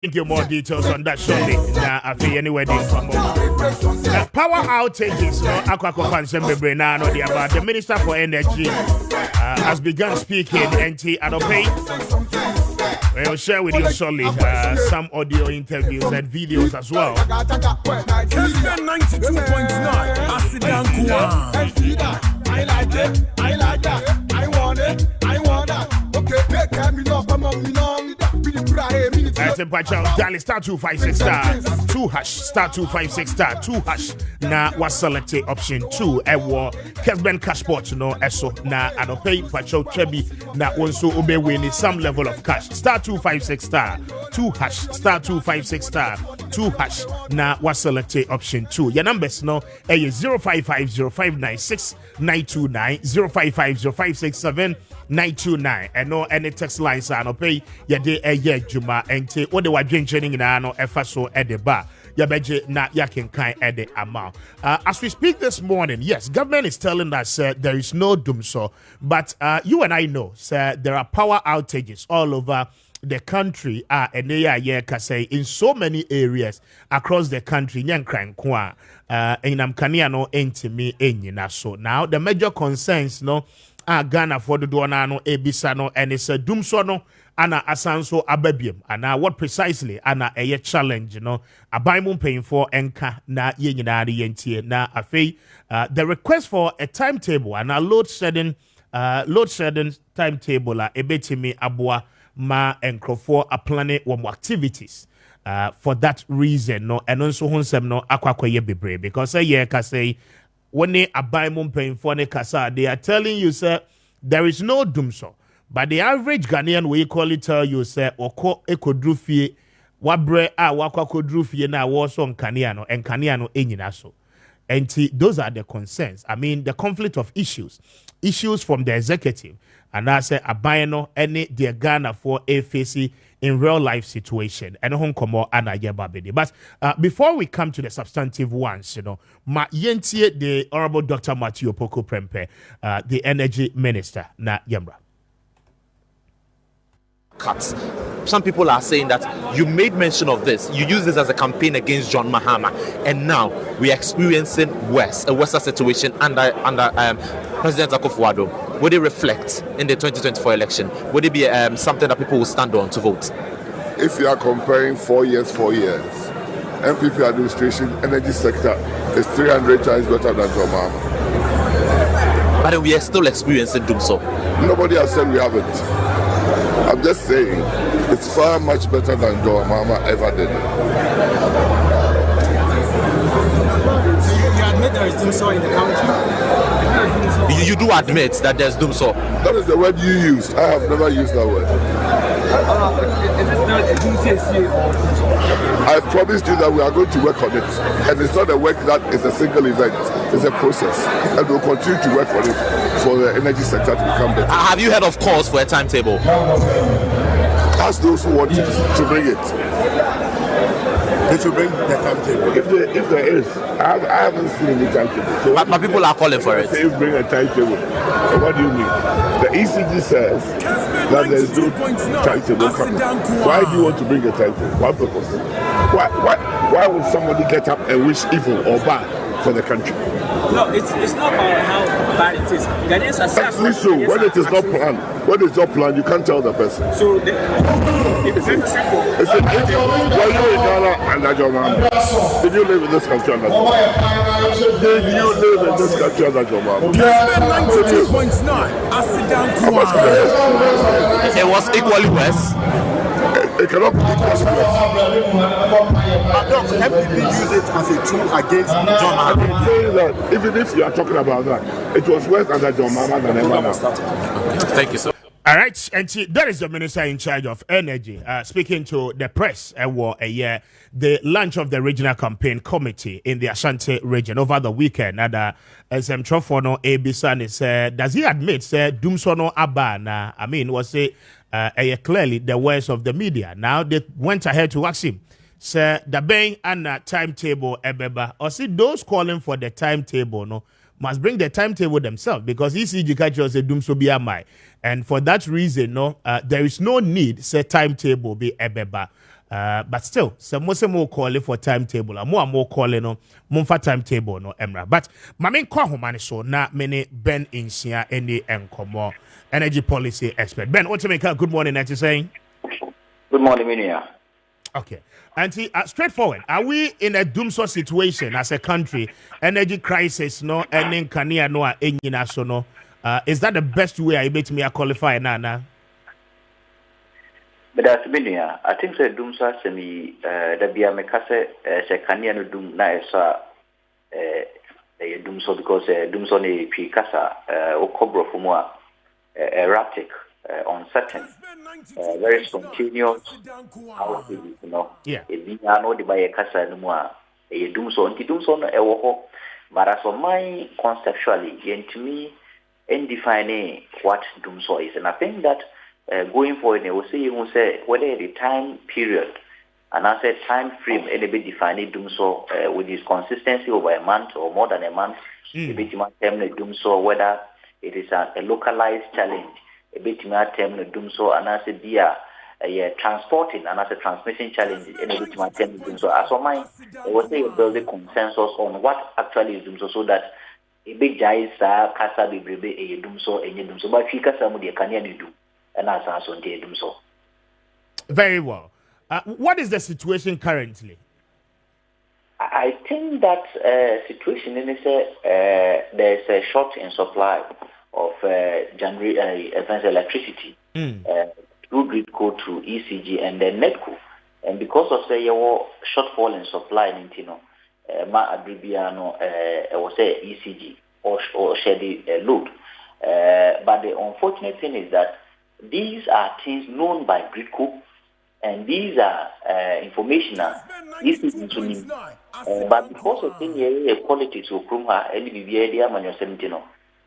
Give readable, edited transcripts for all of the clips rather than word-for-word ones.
Think you more details on that shortly. Now, I feel anyway, power outages. The Minister for Energy has begun speaking. NT Adopay. We'll share with you shortly some audio interviews and videos as well. Kessben 92.9FM. I like it. I like that. I want it. I want that. Okay, me no, come on, me no. Dial star 256 star 2 hash star 256 star 2 hash na was selected option 2 ewo Kessben Cashport no eso na Adopay pacho trebi na also obe win some level of cash star 256 star 2 hash star 256 star 2 hash na was selected option 2 your numbers no 0550596929 0550567929 and no any text lines are no pay ya de juma ente what they were drinking in no efaso at the bar ya beje na yakin kind at the amount. As we speak this morning, yes, government is telling us there is no doom so, but you and I know there are power outages all over the country and they are in so many areas across the country in Amkania no entimi enyina. So now the major concerns no Ghana for the Duanano Ebisano and it's a doom so no ana asanso ababiam ana what precisely ana a challenge a bible paying for enka na yenyina yentie na afei the request for a timetable and a load shedding timetable ebetimi aboa ma enkrofo a planet one activities for that reason no and also honsem no akwakoye bebre because ka say when they a bible paying for ne kasa they are telling you sir there is no doom so. But the average Ghanaian we call it tell you say oko ekodrufie wabre wakwa kodrufie na woso nkaniano enkaniano enyina so. And those are the concerns. I mean the conflict of issues from the executive and I say abayano any the Ghana for a facing in real life situation and hon komo anaye babedi. But before we come to the substantive ones, ma yentie the Honorable Dr. Maakye Kubi Prempeh, the Energy Minister na Yembra. Cuts. Some people are saying that you made mention of this. You use this as a campaign against John Mahama, and now we are experiencing a worse situation under President Akufo-Addo. Would it reflect in the 2024 election? Would it be something that people will stand on to vote? If you are comparing 4 years, MPP administration, energy sector is 300 times better than John Mahama. But we are still experiencing doom so. Nobody has said we haven't. I'm just saying, it's far much better than John Mahama ever did. So you admit there is doom so in the country? You do admit that there's doom so? That is the word you used. I have never used that word. Is it not a DCSA or I promised you that we are going to work on it. And it's not a work that is a single event. It's a process. And we'll continue to work on it for the energy sector to become better. Have you heard of calls for a timetable? Ask those who want to bring it. They should bring the timetable. If there is, I haven't seen any timetable. So but people are calling for it. Say bring a timetable. So what do you mean? The ECG says that there is no timetable coming. Why do you want to bring a timetable? What purpose? Why would somebody get up and wish evil or bad for the country? No, it's not about how bad it is. Ghanaians are actually so. When it is not planned, you can't tell the person. So, were you in Ghana under John Mahama? Did you live in this country under John Mahama? Did you live in this country under John Mahama? Kessben 92.9FM. It was equally worse. It cannot be equally worse. MPP use it as a tool against John Mahama. I'm saying that even if you are talking about that, it was worse under John Mahama than ever now. Thank you, sir. All right, and that is the minister in charge of energy speaking to the press the launch of the regional campaign committee in the Ashanti region over the weekend. And SM Trofono Ebisan said, does he admit Dumsono Abana? I mean, was it clearly the words of the media? Now they went ahead to ask him, sir, the bang and timetable ebeba, or see those calling for the timetable no must bring the timetable themselves because ECG catchers say Dumso be amai. And for that reason, there is no need say timetable be ebeba. But still, some more calling for timetable. More calling no, for timetable no emra. But my main call home so na many Ben Insia any enkomo energy policy expert. Ben, what to make good morning? Auntie saying. Good morning, Minia. Okay, Auntie, straightforward. Are we in a doomsday situation as a country? Energy crisis no, ending kania no enyina so no. Is that the best way I bet me a qualify na? But that's Minia. I think the doomsday semi the bia mekase se kania no doom na esa doomsday because doomsday ne pi kasa okobro from erratic, uncertain, very spontaneous. Yeah. I know the buyer kasa no more a doomsday no ewo. But as for my conceptually, to me, in defining what doomsday is, and I think that going forward, they will say whether the time period and I said time frame, any bit defining doomsday with its consistency over a month or more than a month, a bit more term doomsday, whether it is a localized challenge, a bit more term doomsday, and I said transporting and as a transmission challenge, any bit more term doomsday. As for mine, I will say build a consensus on what actually is doomsday, so that a big giant kasa be brebe a doomsday and doomsday, but she kasa mudi can do. And as on the doomsday. Very well. What is the situation currently? I think that situation in there's a short in supply of electricity through grid code to ECG and then NETCO, and because of your shortfall in supply in ma adribiano was ECG or shady load. But the unfortunate thing is that these are things known by GridCo, and these are information this is into me. But because of the politics of Krumha, and the manual 17,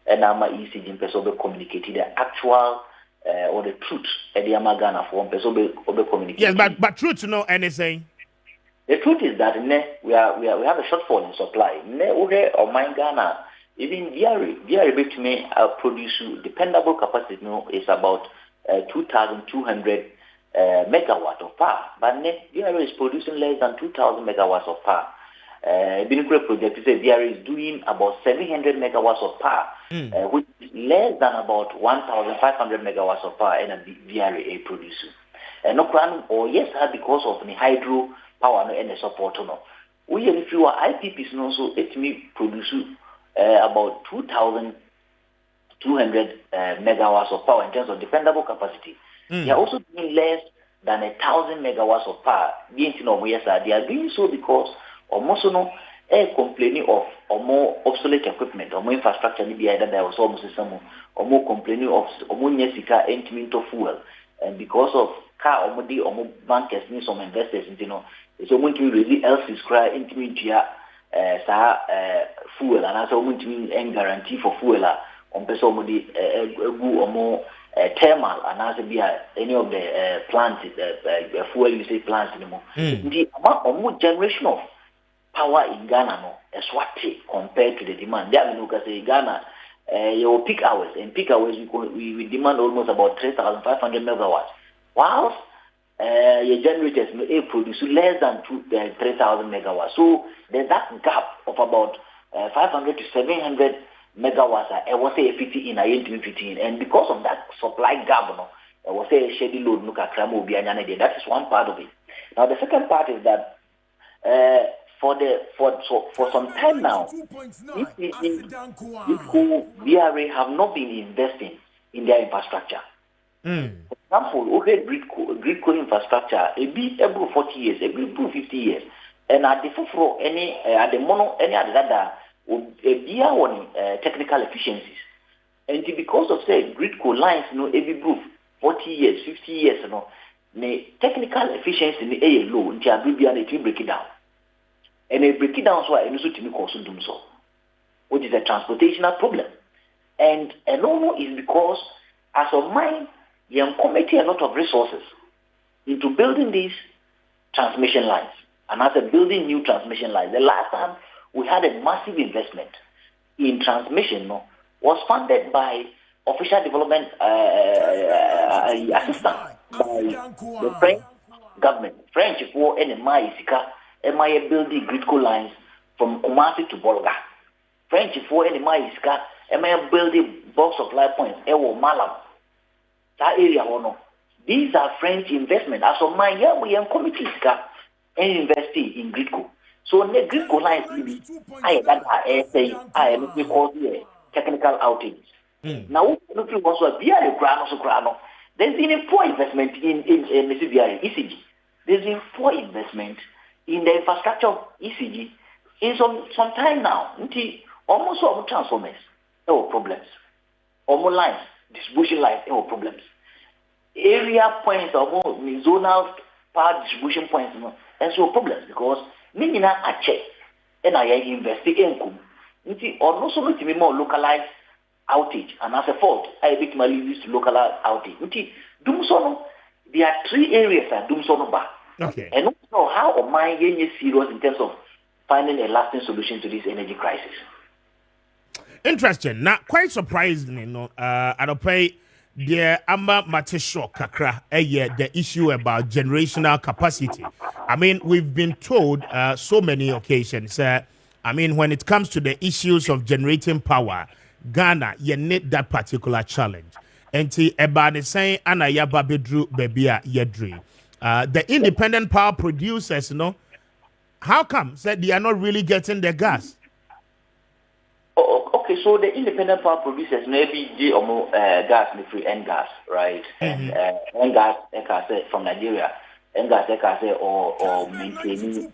and I'm ECG person communicated the actual or the truth, and the Amagana form person communicated. Yes, but truth to know anything. The truth is that we have a shortfall in supply. Or my Ghana, even VR bit me produce dependable capacity is about 2,200 megawatt of power, but VR is producing less than 2,000 megawatts of power. Binukure project is VR is doing about 700 megawatts of power, which is less than about 1,500 megawatts of power in a VRA producing. And no plan or yes, because of the hydro power and the support. No, we have few IPPs also it may produce about 2,200 megawatts of power in terms of dependable capacity. They are also doing less than 1,000 megawatts of power. They are doing so because almost complaining of or more obsolete equipment or more infrastructure. There was almost some or more complaining of or more nesika into fuel, and because of car or more bankers need some investors it's going to really else is cry into fuel and also going to guarantee for fuel on somebody or more thermal and as be any of the plants fuel usage plants anymore. The amount or more generation of power in Ghana is what compared to the demand. There we look at Ghana your peak hours we demand almost about 3,500 megawatts. Whilst your generators may produce less than 3,000 megawatts. So there's that gap of about 500 to 700 megawatts. I will say 50 in 15, and because of that supply gap, I will say shady load. That is one part of it. Now the second part is that for some time now, VRA have not been investing in their infrastructure. For example, GridCo infrastructure, a bit every 40 years, every 50 years, and at the for any at the mono any other that a beer on technical efficiencies, and because of say GridCo lines, every 40 years, 50 years, the technical efficiency in a low until a break it down, and they break it down so I also to me cause doom so, which is a transportational problem, and no is because as of mine. You are committing a lot of resources into building these transmission lines and as a building new transmission lines. The last time we had a massive investment in transmission was funded by official development assistance by the French government. French for any Maisika, MIA building gridco lines from Kumasi to Bolga. French for any Maisika, MIA building bulk supply points, Ewo Malam. That area, no. These are French investment. As of my year, we are committed and investing in gridco. So the gridco lines, I am because technical outages. Now, look at also a grano. There's been a poor investment in ECG. There's been poor investment in the infrastructure of ECG in some time now. Almost all transformers, there were problems. Almost lines, distribution lines, there were problems. Area points or more zonal power distribution points, and so problems because many are check and I invest in income. Or no so much more localized outage, and as a fault, I bit my leaves to localized outage. Dumsono, there are 3 areas that Dumsono bar. Okay. And also how am I getting serious in terms of finding a lasting solution to this energy crisis? Interesting. Now, quite surprisingly, I don't pay the Amba Matesho Kakra, the issue about generational capacity. I mean, we've been told so many occasions. I mean, when it comes to the issues of generating power, Ghana, you need that particular challenge. And Ebani saying, Ana Yaba Bedru Bebia Yedri. The independent power producers, how come said they are not really getting the gas? Okay, so the independent power producers maybe gas, the free N gas, right? And N gas, from Nigeria. N gas, or maintaining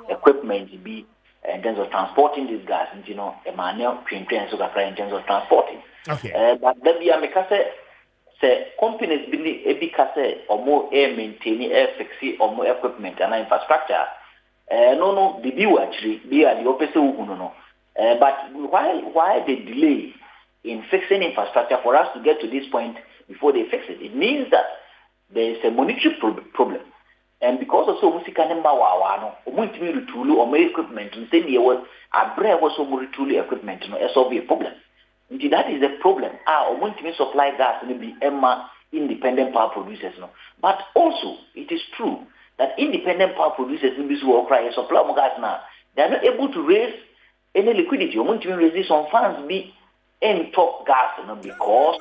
equipment be in terms of transporting this gas, a manual in terms of transporting. Okay. But then we are say companies be or more air maintaining, air fixing, or more equipment and infrastructure. No, the view actually be at the opposite. But why the delay in fixing infrastructure for us to get to this point before they fix it? It means that there is a monetary problem. And because of so much equipment, and say there was a brave was so much equipment, solve a problem. Indeed, that is the problem. Supply gas and be independent power producers. But also, it is true that independent power producers in this world cry supply more gas now. They are not able to raise any liquidity. Raise some funds be in top gas because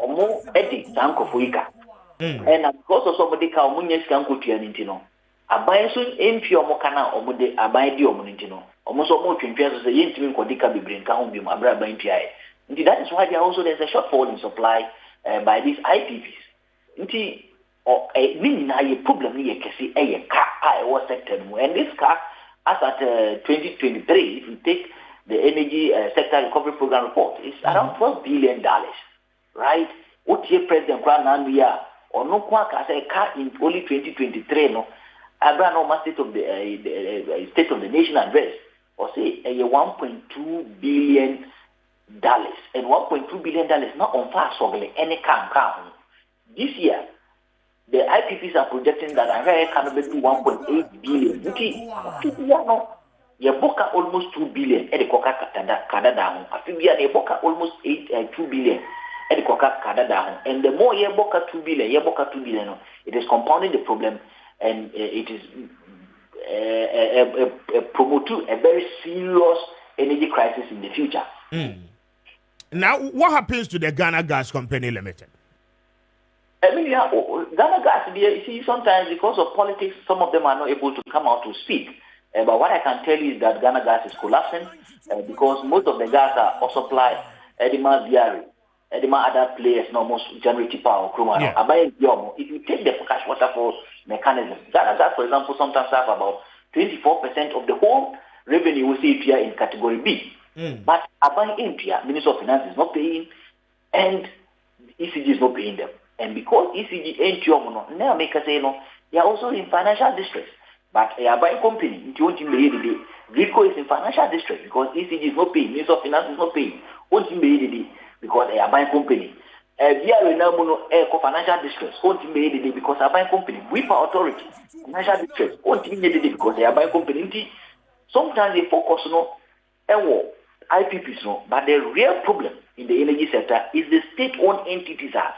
more edit tank of Wika. And because of somebody can go to an intino. A buy soon impure mocana or mode a buy the omonintino. Almost almost in pairs the intimate Kodika be bring home be Mabra by NPI. Indeed, that is why there also there's a shortfall in supply by these IPPs. Indeed, or a meaning a problem here can see a car I was sector. And this car, as at 2023, if you take the energy sector recovery program report, it's around $12 billion. Right? What year President Kran we are? Or no quack as a car in only 2023, no. Abraham state of the nation address, or say a $1.2 billion, and $1.2 billion not on fast struggling any count. This year, the IPPs are projecting that America can be 1.8 billion. You book almost 2 billion at the Coca Canada. Afibia, you book almost 2 billion. And the more you book 2 billion, it is compounding the problem, and it is promoting a very serious energy crisis in the future. Now, what happens to the Ghana Gas Company Limited? I mean, Ghana Gas, you see, sometimes because of politics, some of them are not able to come out to speak. But what I can tell you is that Ghana Gas is collapsing because most of the gas are supplied Edema Diary. Other players almost generate power. If you take the cash waterfall mechanism, that for example, sometimes have about 24% of the whole revenue we see here in category B. But Abai India, Minister of Finance is not paying, and ECG is not paying them. And because ECG ain't now make us say they are also in financial distress. But a buying company, Gridco is in financial distress because ECG is not paying, Minister of Finance is not paying. Because they are buying company. We are now financial distress. Because they are buying company. We power authority. Financial distress. Because they are buying company. Sometimes they focus on IPPs, but the real problem in the energy sector is the state-owned entities are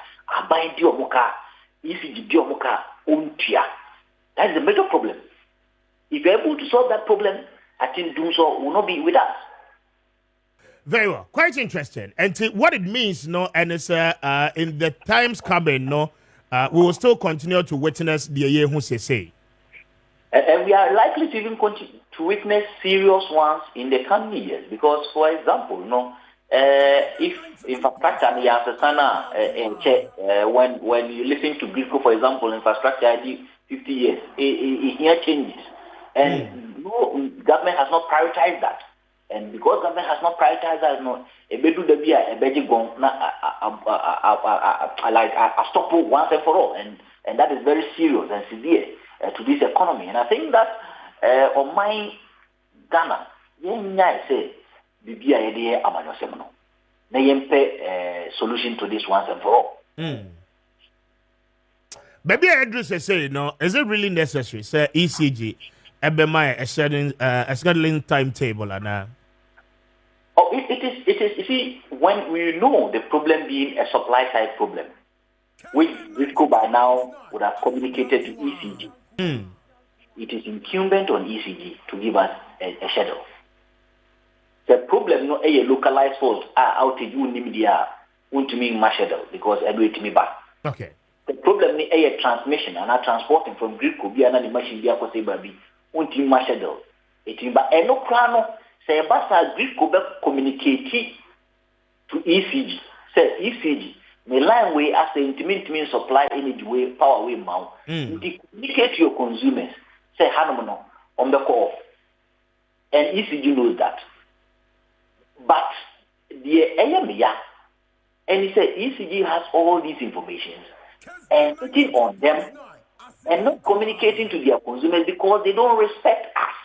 buying the Omoka. ECG diomuka untia. That is a major problem. If you're able to solve that problem, I think doing so will not be with us. Very well, quite interesting. And what it means, and it's in the times coming, we will still continue to witness the year who say. And we are likely to even continue to witness serious ones in the coming years. Because, for example, if infrastructure when you listen to Grisco, for example, infrastructure ID 50 years, it here changes. And no, government has not prioritized that. And because government has not prioritized that, a stop once and for all. And that is very serious and severe to this economy. And I think that on my Ghana, say, Bibia Amanosemano. Solution to this once and for all. Maybe Andrew say, is it really necessary? Say ECG, EBMI, a scheduling timetable, and Oh, it is. You see, when we know the problem being a supply side problem, which Briscoe by now would have communicated to ECG, it is incumbent on ECG to give us a schedule. The problem no a localized fault outage won't mean my schedule because I do it to me back. Okay. The problem is a transmission and transporting from Greek could be another machine be a baby won't mean my schedule. It mean but no plano say basa Greek could communicate to ECG. Say ECG may line way as the intimate mean supply energy way power way mount. Communicate to your consumers. Say Hanomono on the call. And ECG knows that. But the AMIA, and he said ECG has all these information and sitting on them and not communicating to their consumers because they don't respect us.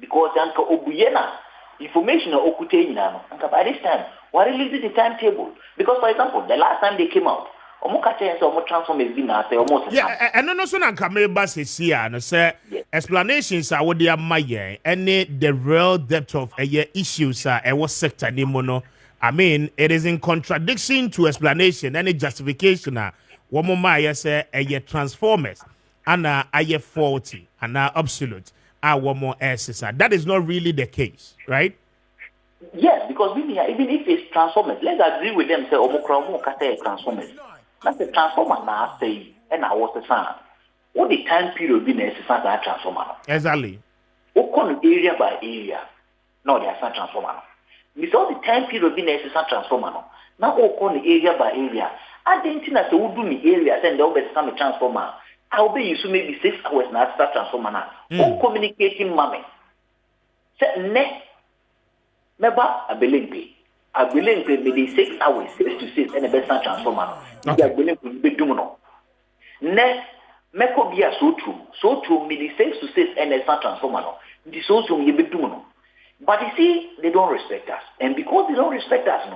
Because Anka Obuyena information or Okutena, and by this time, what releasing the timetable? Because, for example, the last time they came out, yeah, and no son Kameba says here, and say explanations are what they are my and the real depth of issues are a what sector nimono. I mean, it is in contradiction to explanation, any justification. One more say a transformers and a faulty and absolute. One more SSR. That is not really the case, right? Yes, because even if it's transformers, let's agree with them. Say Omokromo Kate transformers. That's the transformer now say, and I was the son. What the time period be necessary that transformer? Exactly. Okon area by area. No, there are transformer. Because the time period be necessary transformer. Now Okon area by area. I didn't think that would do me areas and they'll be some transformer. I'll be used to maybe 6 hours now start transformer now. Communicating mommy. Say ne. Meba a billing. I believe maybe 6 hours, 6 to 6, and a best transformer. I believe will be dominant. Ne, Meko be a so true, maybe 6 to 6 and a transformer. This also will be dominant. But you see, they don't respect us. And because they don't respect us,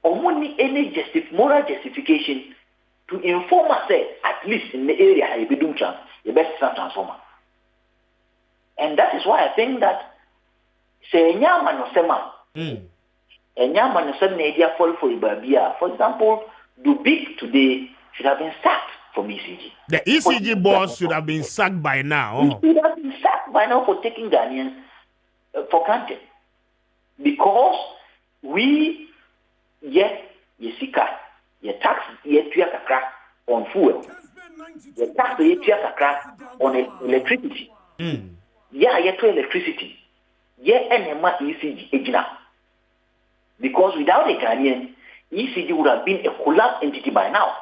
only any moral justification to inform us, at least in the area, you be doing the best transformer. And that is why I think that, say, Nyaman or Sema. And Yaman sudden idea fall for Ibabia. For example, do big today should have been sacked from ECG. The ECG boss should have been sacked by now. He should have been sacked by now for taking Ghanaians for granted. Because we Yesika, tax Yetuakakra on fuel. The tax Yetuakakra on electricity. Yetu electricity. NMA ECG Ejina. Because without a Ghanaian, ECG would have been a collapsed entity by now.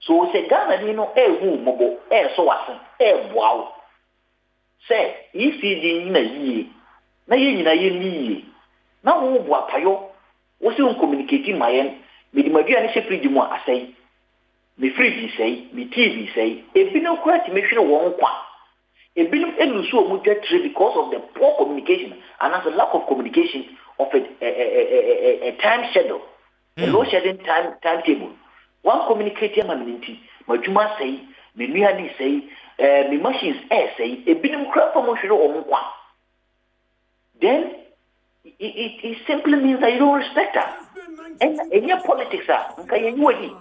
So, say Ghana, mobo, so wow. Say, ECG na ye, now payo, was you communicating my end, with the Magia Shepri Dumo, I say, me fridge say, me TV say, a bit of quite make sure one qua. A bit of because of the poor communication and as a lack of communication of a time schedule, a low shedding timetable. One communicating community, Majuma say, Mimiani say, me machines say, a bit of crap promotion or one. Then it simply means that you don't respect us. And any politics are okay, you wait.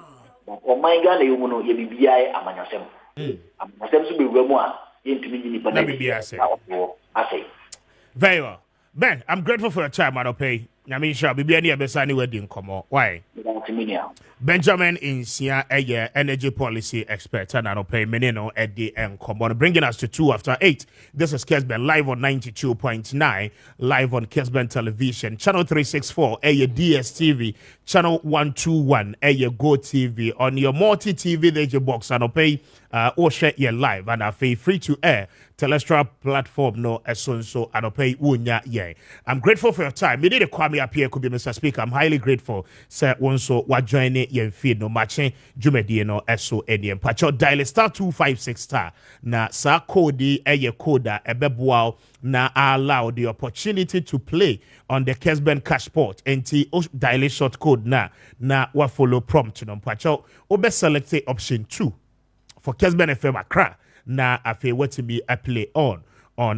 Or my gun, you know, you be amanyasem. Amanyasem to be remote into me, but I say. Very well. Ben, I'm grateful for your time, Anope. I mean, sure, be any besani wedding come on. Why? Benjamin Insia, a energy policy expert, and Anope Menino at the end come on, bringing us to 2 after 8. This is Kessben live on 92.9, live on Kessben Television, channel 364, a DSTV, channel 121, a Go TV on your multi TV DJ box, Anope, or share your live and free to air. Telestra platform no esonso anope unya ye. I'm grateful for your time. Me need a Kwame Appiah Kubi, Mr. Speaker. I'm highly grateful. Sir, onso wa join yen feed no Maakye jumedi no eso ediem. Pacho dial star 256 star na sa code eye coda ebeboa na allow the opportunity to play on the Kessben Cashport NT dial short code na wa follow prompt no. Pacho obe select option 2 for Kessben FM Accra. Na afe what to be a play on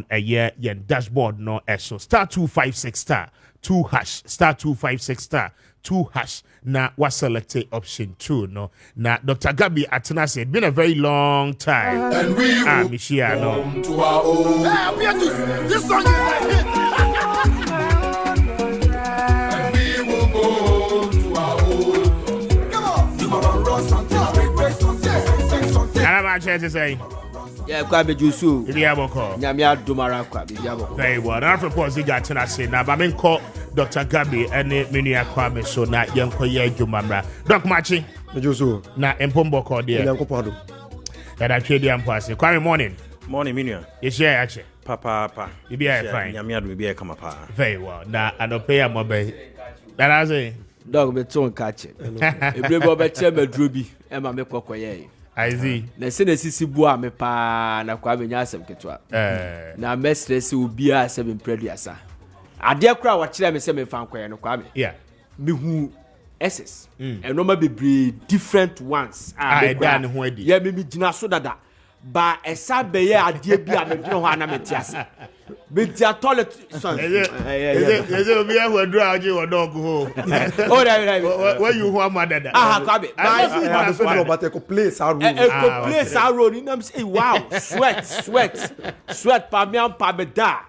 a year yen dashboard no eso star 256 star 2 hash star 256 star 2 hash na was selected option 2 no na Dr. Gabi Atena said been a very long time And we will Michia no come to our own. This song is a hit. And we will go to our own. Come on. You wanna run something, break something. I'm actually to say yeah, Kwame Jusu. Iliaboko. Nyamia Dumara Kwame Iliaboko. Very well. Now propose you got to say now, but I call Dr. Gabi and Minia Kwame so na yanko ye jumamra. Doc Maakye. Jusu. Na empombo ko dia. Yanko pado. That I trade am pass. Kwame morning. Morning, Minia. Yes, yeah, actually. Papa. You be fine. Nyamia do be come pa. Very well. Na anope amobe. That I say. Dog be ton catch. Ebrebo be cheme drubi. E ma me kokoye. I see. Na se na sisi bua me pa na kwa benya asem ketwa. Na mestres obi a asem impreduasa. Ade kra wa kire me se me fan kwaye no kwa me. Yeah. Me hu SS. And no ma be different ones. I dan ho adi. Yeah, me gina so dada. Ba esa be ye ade bi a me dwene ho ana metiase. Be dia toilet son. Is it obi a who do aje wo dog ho. Oh, right. Where you who am dada. Kwabe. I don't but I place our room. Place our road. You know I'm saying, wow, sweat. Pa me am pa me da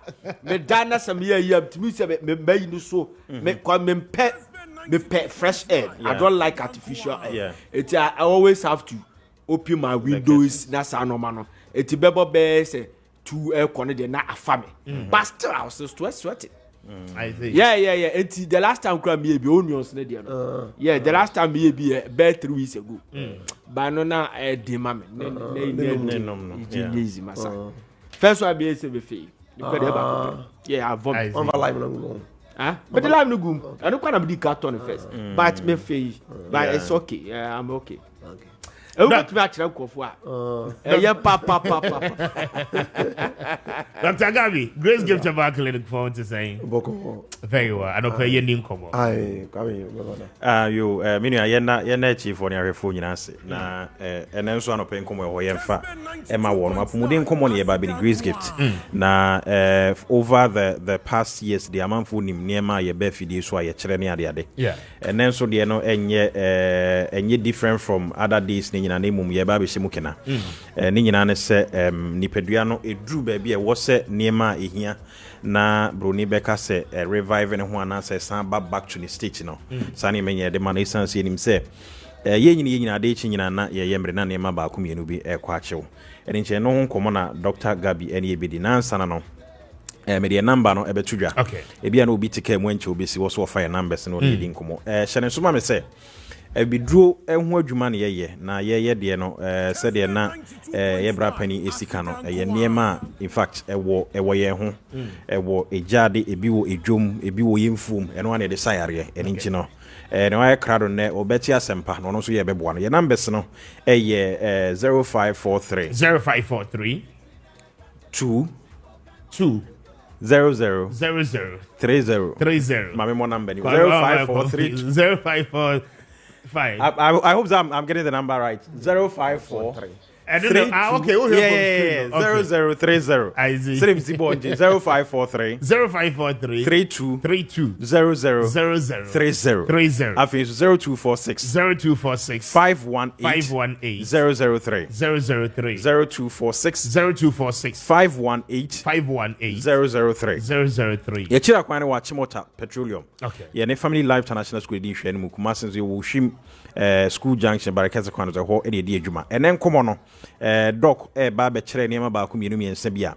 na some year to me say me you so me come me pet fresh air. I don't like artificial air. It's I always have to open my windows. That's our normal. It's bebo be say 2 air corner na afame. But still I was still sweating. I see. Yeah. It's the last time crime me be onions na there. Yeah, the last time me be about 3 weeks ago. But no na de mama. No. Easy massa. First one be say be fee. Yeah, I vomit. On va live no. But the live no go. I don't want to be carton first. But me fee. But it's okay. Yeah, I'm okay. I want to match them kofua. Yeah, papa. Dr. Gabi, Grace gift of our clinic for to say. Boko. Very well. I don't pay your name come on. Ai, Kwame. You Minia yena chief on your phone nyase. Na and then so anope nkomo ho yemfa. Emma won mapumude nkomo ne ba be Grace gift. Na over the past years the amanfo nim niema ye ba fidie so aye kire ne ade. Yeah. And then so de no enye different from other days nyina na mum ye ba be hye mukena ni nyina ne se nipadua no edru ba bia wo se niema ehia na broni beka se revive ne ho ana se san back to the stage no sani menye de man essence enim se ye nyina de chi nyina na ye yemre na niema ba akumienu bi ekwa achew eni nche no ho komo na Dr. Gabi eni ebedi na ansana no me de number no ebetudwa ebia na obi tike mu enche obi si wo so fire numbers no de nkomo hyene so ma me se ebidro ehu adwuma na yeye na yeye de no se de na ye bra pani esika no ye niema in fact ewo ye ho ewo ejade ebi wo edwom ebi wo yemfum eno na de sayare eni nchi no ne wa krado ne obeti asempa no so ye beboa no ye numbers no ye 0543 2 00 30 mame mo number 0543 5. I hope I'm getting the number right. 0543 I don't know. Okay, we'll hear from screen. 0030. I see. 0543 0543 32 32 00 00 30. 30 After 0246 0246 518 518 003 003 0246 0246 518 518 003. 003. Yechira kwane wa Chimota Petroleum. Okay. Yeah, ne Family Life International School di hwe mu kuma sense wo hwim school junction barakeza kwane zo ho ene di adwuma. Ene nkomo no doc ba be kire ne ma ba ko mienu miensa bia.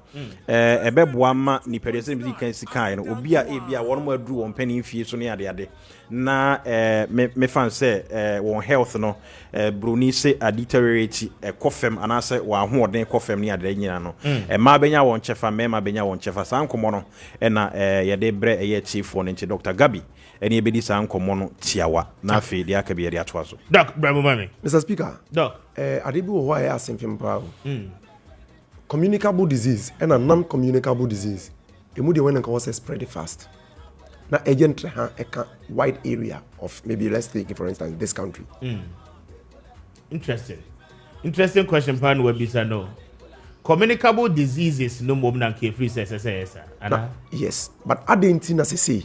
Ebeboa ma ni pedese bi kan sikan no obi a bia won mo aduru won pani fie so ne ade na me fan say won health no broni se deteriorate kofem anase wa hoɔden kofem ne ade nyina no ma benya won chefa ma benya won chefa san komo no na yede bre chief for nti Dr. Gabi ene ebedi san komo no tiawa na afi de aka bi yede atoa so. Doc Bramumani. Mr. Speaker. Doc. Adebi wo wa ya asemfim pa. Communicable disease and a non-communicable disease. Emu de when can spread fast. Now agent a wide area of maybe let's take for instance this country. Interesting question pan we bisa no. Communicable diseases no more than free SSS. Yes, but adentin as say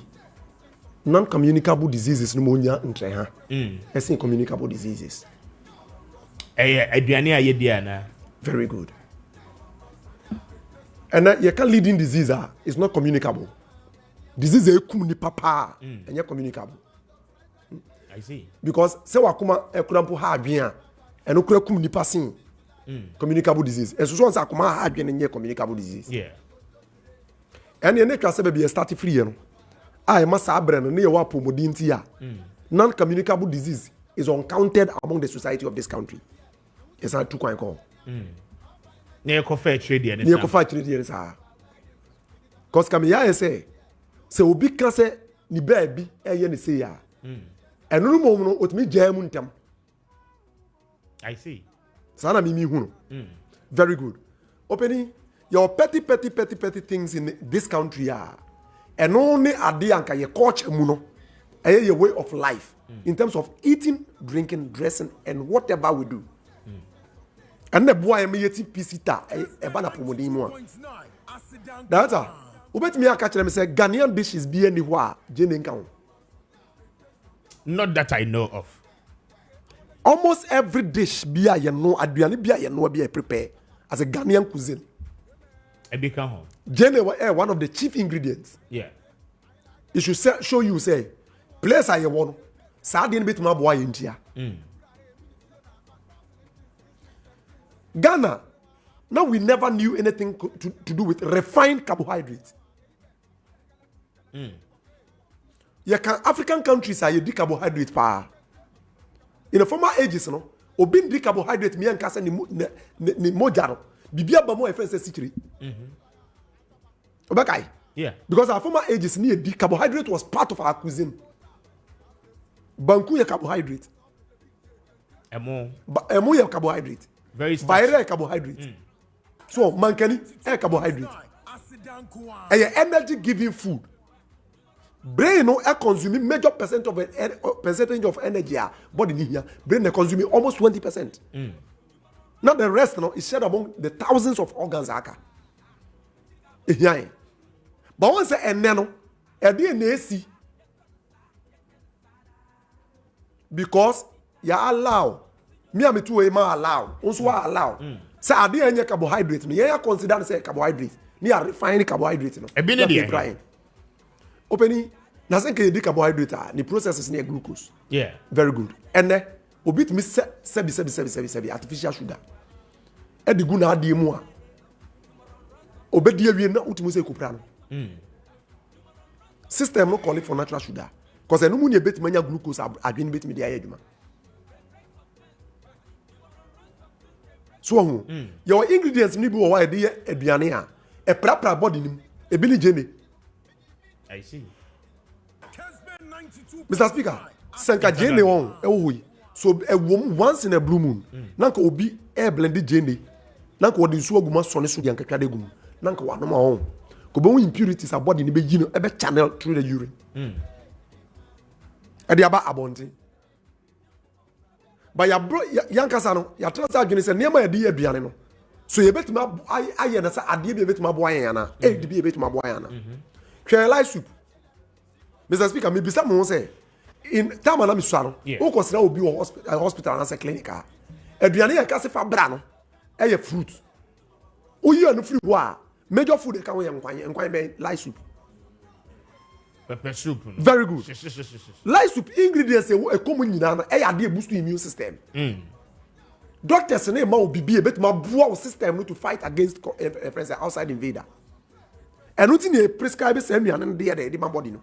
non-communicable diseases no more entre ha. Let's communicable diseases. Very good. And your leading disease is not communicable. Disease is papa and you're communicable. I see. Because se wakuma ekurampo ha adwen and okurakum nipa sin communicable disease. And so once akuma ha adwen and communicable disease. Yeah. And your nature say be start free no. I must abre no na your pomodinti ya. Non-communicable disease is uncounted among the society of this country. It's not too quite call. Near coffee trade and near coffee trade years are. Cause Kamia say obi kan say ni baby ni say ya. And no moment with me jamuntam. I see. Sana mimi hunu. Very good. Opening your petty things in this country are. And only ade anka ye culture mu no. Your way of life in terms of eating, drinking, dressing and whatever we do. And the boy me yeti pisita e ba na pomodin mu a. That's all. Ubet me aka kire me say Ghanaian dishes be anywhere jene nka ho. Not that I know of. Almost every dish be a ye no aduane be a ye no be prepare as a Ghanaian cuisine. E be kan ho. Jene one of the chief ingredients. Yeah. It should show you say place aye one. Sa de bit ma boy ntia. Ghana, now we never knew anything to do with refined carbohydrates. African countries are the carbohydrate pa. In the former ages, no, obin the carbohydrate me and kasa ni mojaro. Bibia ba mo e fense sikiri. Obakai. Yeah. Because our former ages near the carbohydrate was part of our cuisine. Banku ya carbohydrate. Emo ya carbohydrate. Very starchy. Carbohydrate. So mankani carbohydrate. Energy giving food. Brain no consuming major percentage of energy body ni here. Brain they consuming almost 20%. Now the rest is shared among the thousands of organs aka. But once say eneno DNA because ya allow me am too ma allow also allow say ade anya carbohydrate no ya consider say carbohydrate ni are refined carbohydrate no e bi ne dey opening na say ke di carbohydrate ni processes near glucose. Yeah, very good. And then obit me sebi artificial sugar e di gu na ade mu a obedi awie na utimu say kopra no system no call it for natural sugar because enu mu ne bet manya glucose adwen bet me dey ayeduma. So your ingredients ni bi wo wa dey aduane a e prapra body nim e bi ni jene. I see. Kessben 92.9FM. Mr. Speaker, senka jene won e wo yi. So a woman once in a blue moon. Nanka obi e blended jene. Nanka wodi nsu aguma so ne so de ankatwa de gum. Nanka wa no ma won. Ko be impurities a body ni be gino e be channel through the urine. E dey aba abonte. but ya bro yankasa no ya transfer adwene se niam adi aduane no so ye betima aye na sa ade be betima bo ayen na e de be betima bo ayen na hwe life soup Mr. Speaker me bisa mo say in time na me suaro o ko sra obi wo hospital na say clinic aduane ya ka se fa bra no e ye fruit o yi anu free ho a major food e ka wo ye nkwan be life soup pepper soup. Very good. Life soup ingredients e common nyina na e ade boost immune system. Doctors say ma obibi e betima boa system no to fight against friends outside invader. And nothing e prescribe say nnuane no de ma body no.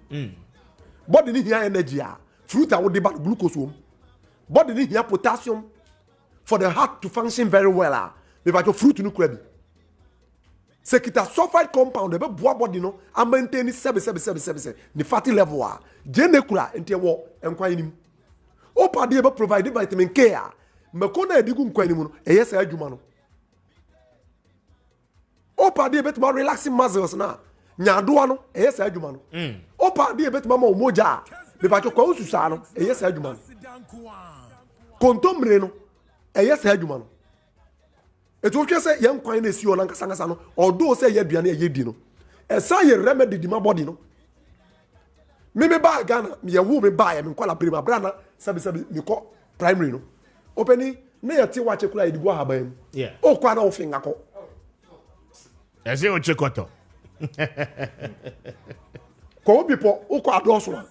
Body ni here energy a fruit a wo de ba glucose wo. Body ni here potassium for the heart to function very well. Me ba fruit no kura bi. Sekita sulfide compound e be boa body no and maintain 7 the fatty level a gene kura enti wo enkwan nim opa de be provide vitamin K a meko na edigu nkwan nim no eye sa adwuma no opa de be to relaxing muscles na nyadoa no eye sa adwuma no opa de be to ma omoja be ba kwa ususa no eye sa adwuma no kontomre no eye sa adwuma no eto twa say yan kwan na esi ona nkasa no odo say ye aduane ye di no esa ye remedy di ma body no me ba Ghana me ye wo me ba ye me kwala prima bra na sabi me ko primary no openi na ye ti wache kula edigu ahaban o kwa na ofinga ko ese o chekoto ko bipo o ko adoso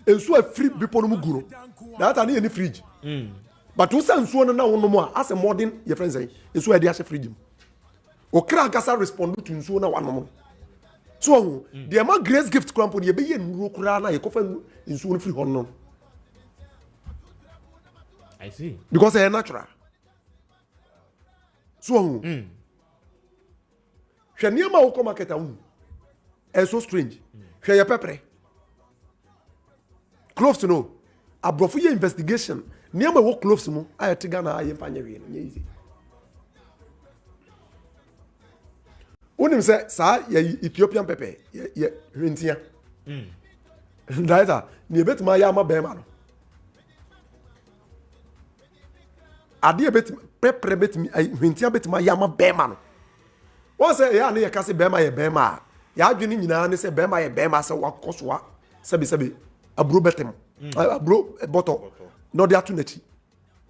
ensu afri bipo no mu guro that na ye ni fridge but who say nsuo no na wo no mo as a modern your friends say nsuo e dey as fridge o kra kasa respond to nsuo na wano mo so the ma grace gift company ye be ye nuro kura na ye kofa nsuo no free hon no I see because they are natural so hwe niam a wo ko market a so strange hwe ye pepper close to know abrofo ye investigation niam a wo close mu ayete Ghana aye panye we no easy unim se sa ye Ethiopian pepper ye hwentia ndaita ni betima ya ma bema no ade betima pepper betimi hwentia betima ya ma bema no won se ya na ye kase bema ye bema ya adwene nyina ne se bema ye bema se wakosoa sebi abro betem abro boto no de atunachi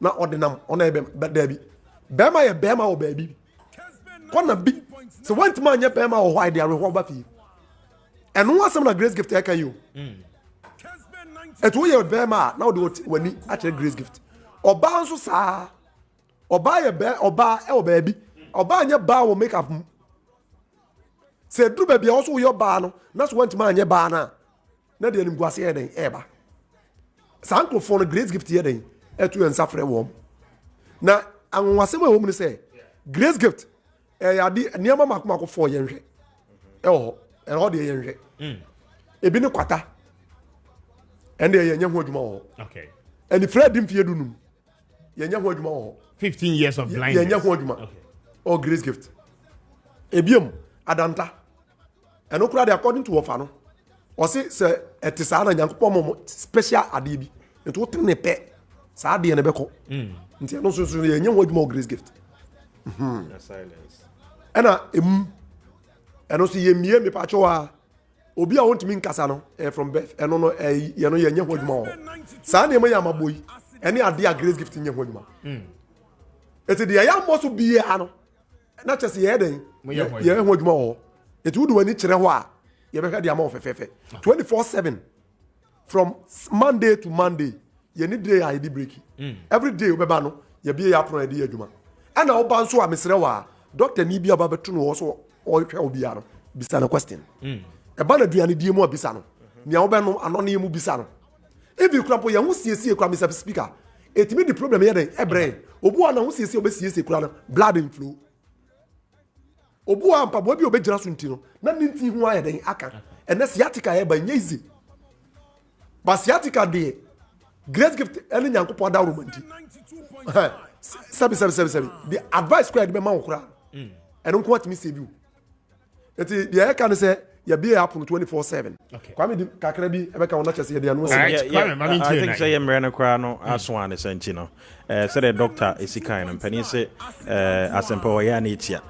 na ordinam ona ebe dabi bema ye bema o baby kona bi so want man ye bema o why they are ho ba fi eno asem na grace gift aka you eto ye bema na o de wani a grace gift oba nso saa oba ye be oba e o baby oba anya ba wo make up se dru baby also yo ba no na so want man ye ba na de nim guase ye den eba sanko for the grace gift ye den etu en safre wo na anwasem a wo mu say grace gift ya di niam makoma for ye nhwe e ho de ye nhwe ebi ne kwata ende ye nya ho adwuma wo okay and Fred dim fie dunum ye nya ho adwuma wo 15 years of blindness ye nya ho adwuma okay oh grace gift ebiom adanta enokura de according to ofa no o se etisa na nyankopɔ mo special ade bi nti wo tene pe saa de ne beko nti no so ye nya ho adwuma grace gift silence ena eno so ye mie me pa chowa obi a wontimi nkasa no from birth eno no ye no ye nya ho adwuma wo saa ne ma ya maboyi ene ade a grace gift nya ho adwuma eti de ya mo so bie ano na chese ye den ye ho adwuma wo eti wudu wani kire ho a ye be hwa de ama wo fefefe 24/7 from Monday to Monday ye ni day I dey break every day we be ba no ye bie ya pro ade adwuma ana wo ba nso a mesere wa doctor ni bia ba beto no wo so o hwa obi ya no bisa na question e ba na duane die mu a bisa no nia wo be no ano na mu bisa no if you crap ye ho siesie kwa Mr. Speaker etimi the problem ye den ebre obu ana ho siesie obesiesie kura no blood inflow obu ampa bo bi obegira so nti no na ninti ho aye den aka ene sciatica ye ba nyezi ba sciatica de great gift ene nyankopɔ da romanti sabi the advice square be ma wo kura eno ko atimi se bi eti de e ka ne se you be happen 24/7. Okay. Kwame kakra bi e be ka wona chese ye de anu. I think say yemre no kra no aso an senti no. Say the doctor esikan no mpani say asempa wo ya na etia.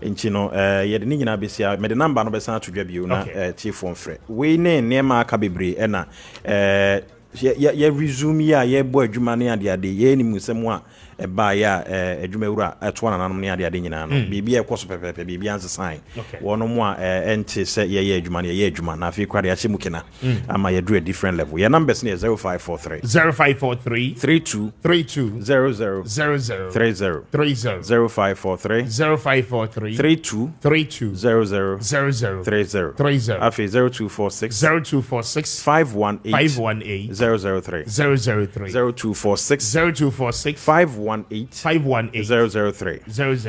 Nchi no ye de ni nyina besia me de number no be san to dwa bio na chief phone frɛ. We ne nema aka bebre e na ye resume ya ye bo adwuma ne ade ye ni musem a e ba ya adwuma wura eto na nanom ne ade nyina no bibia e koso pepepe bibia anse sign wono mo a ente se ye adwuma ne ye adwuma na afi kwade ache mukina ama ye do a different level your numbers ne 0543 32 00 30 0543 32 00 30 afi 0246 518 003 0246 518 003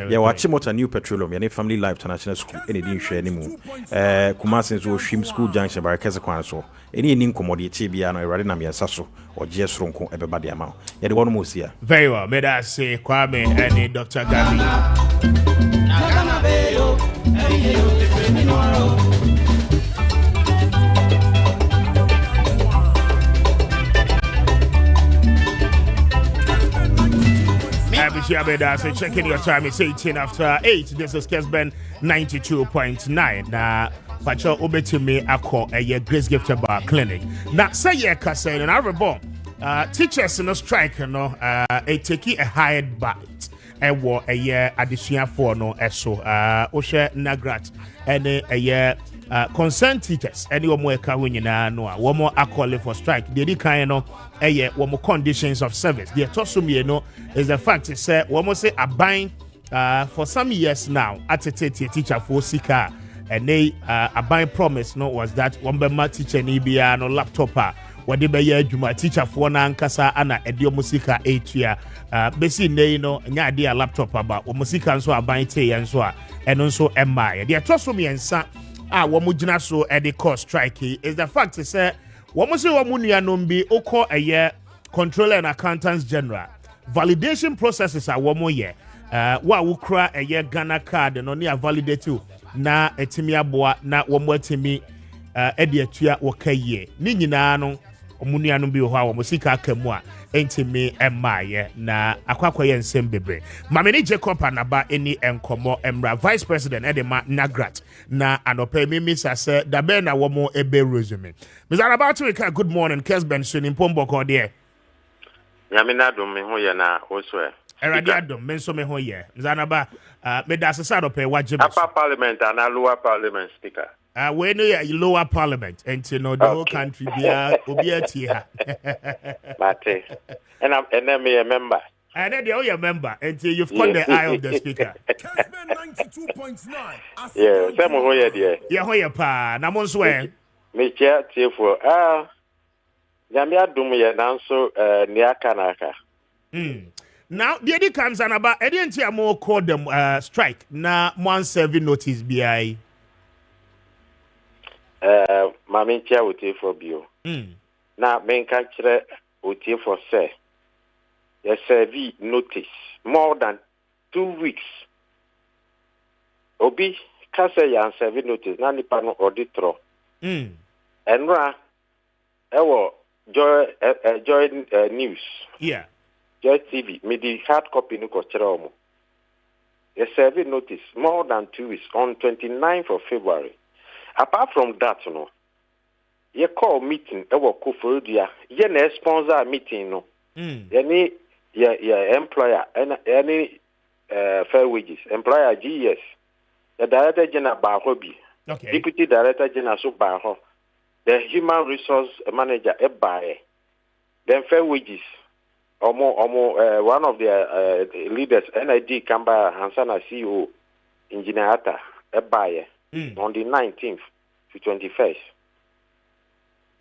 yeah watch motor new petroleum any family life international school any din hwe animu Kumasi so Shim school junction by Kessben so any nin commodity bia no erade na miensa so oje soronko ebeba de ama ye de wono mo sia very well may I say Kwame and Dr. Gabi So checking your time, it's 18 after 8. This is Kessben 92.9. Now, Pacho Obetime Ako a Grace Gift Bar Clinic. Now, say ye Kasa and Arabo. Teachers in a strike, a taking a hired bite. A war a year addition for no eso. Osha Nagrat and a year. Concerned teachers, any more kawin no one more accolade for strike. The kind of one more conditions of service. The tosumi no is the fact is one more say a buying for some years now at a teacher for Sika and they a buying promise no was that one be my teacher nibia no laptop what they be juma teacher for na nkasa ana edio musika 8 year besi ne no nya dia laptop about musika nso a buying te nso a eno nso emma the tosumi ensa wamujina so at the cost strike is the fact is wamusi wamunuanom bi oko eye controller and accountants general validation processes are wamoye wa wukra eye Ghana card no ne validate na etimi aboa na wamwatimi ediatua wakaye ni nyina no omunuanom bi ho a wamusika akamu a entimi emaye na akwakoye nsem bebre mameni Jacob anaba eni enkomo emra vice president edema Nagrat na anope mimi sase dabe na womo ebe resume Mr. about to wake good morning Kessben so ni pombo ko de Nyamina dum me ho ye na oswe erade adom me so me ho ye Mr. me da sasa anope waje upper parliament and lower parliament speaker we know your lower parliament and you know the whole country be here. Mate. And then me a member. And then you're a member until you've caught the eye of the speaker. Kessben 92.9. Yeah, some who are there. Yeah, who you pa? Namon swear. Me chair for Yamia Dumia Nanso Niakanaka. Now, the other comes and about I didn't hear more call them strike. Now, one serving notice BI. Mami chair with you for bio. Now, main country with you for say. Yes, serve notice more than 2 weeks. Obi kase ya serve notice na nipa no auditor. Enra ewo joy news. Yeah. Joy TV me the hard copy no ko kire omo. Yes, serve notice more than 2 weeks on 29th of February. Apart from that, no, you call meeting, ewo kufudia, ye na sponsor meeting, no, any employer, any fair wages, employer GS, the director general Bahobi, deputy director general so Baho, the human resource manager Ebaye, then fair wages, or more, one of the leaders, NID Kamba Hansana CEO, Engineer Atta Ebaye. On the 19th to 21st.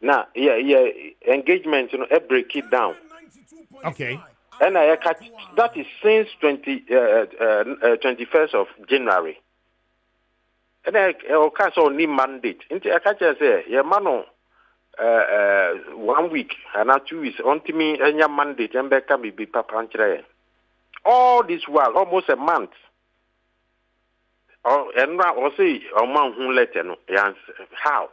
Now, engagement, I break it down. Okay. And I catch that is since 21st of January. And I catch only mandate. I catch say, mano, 1 week and not 2 weeks. Until me, and your mandate, and back can be papa. All this while, almost a month. and also among who letter no how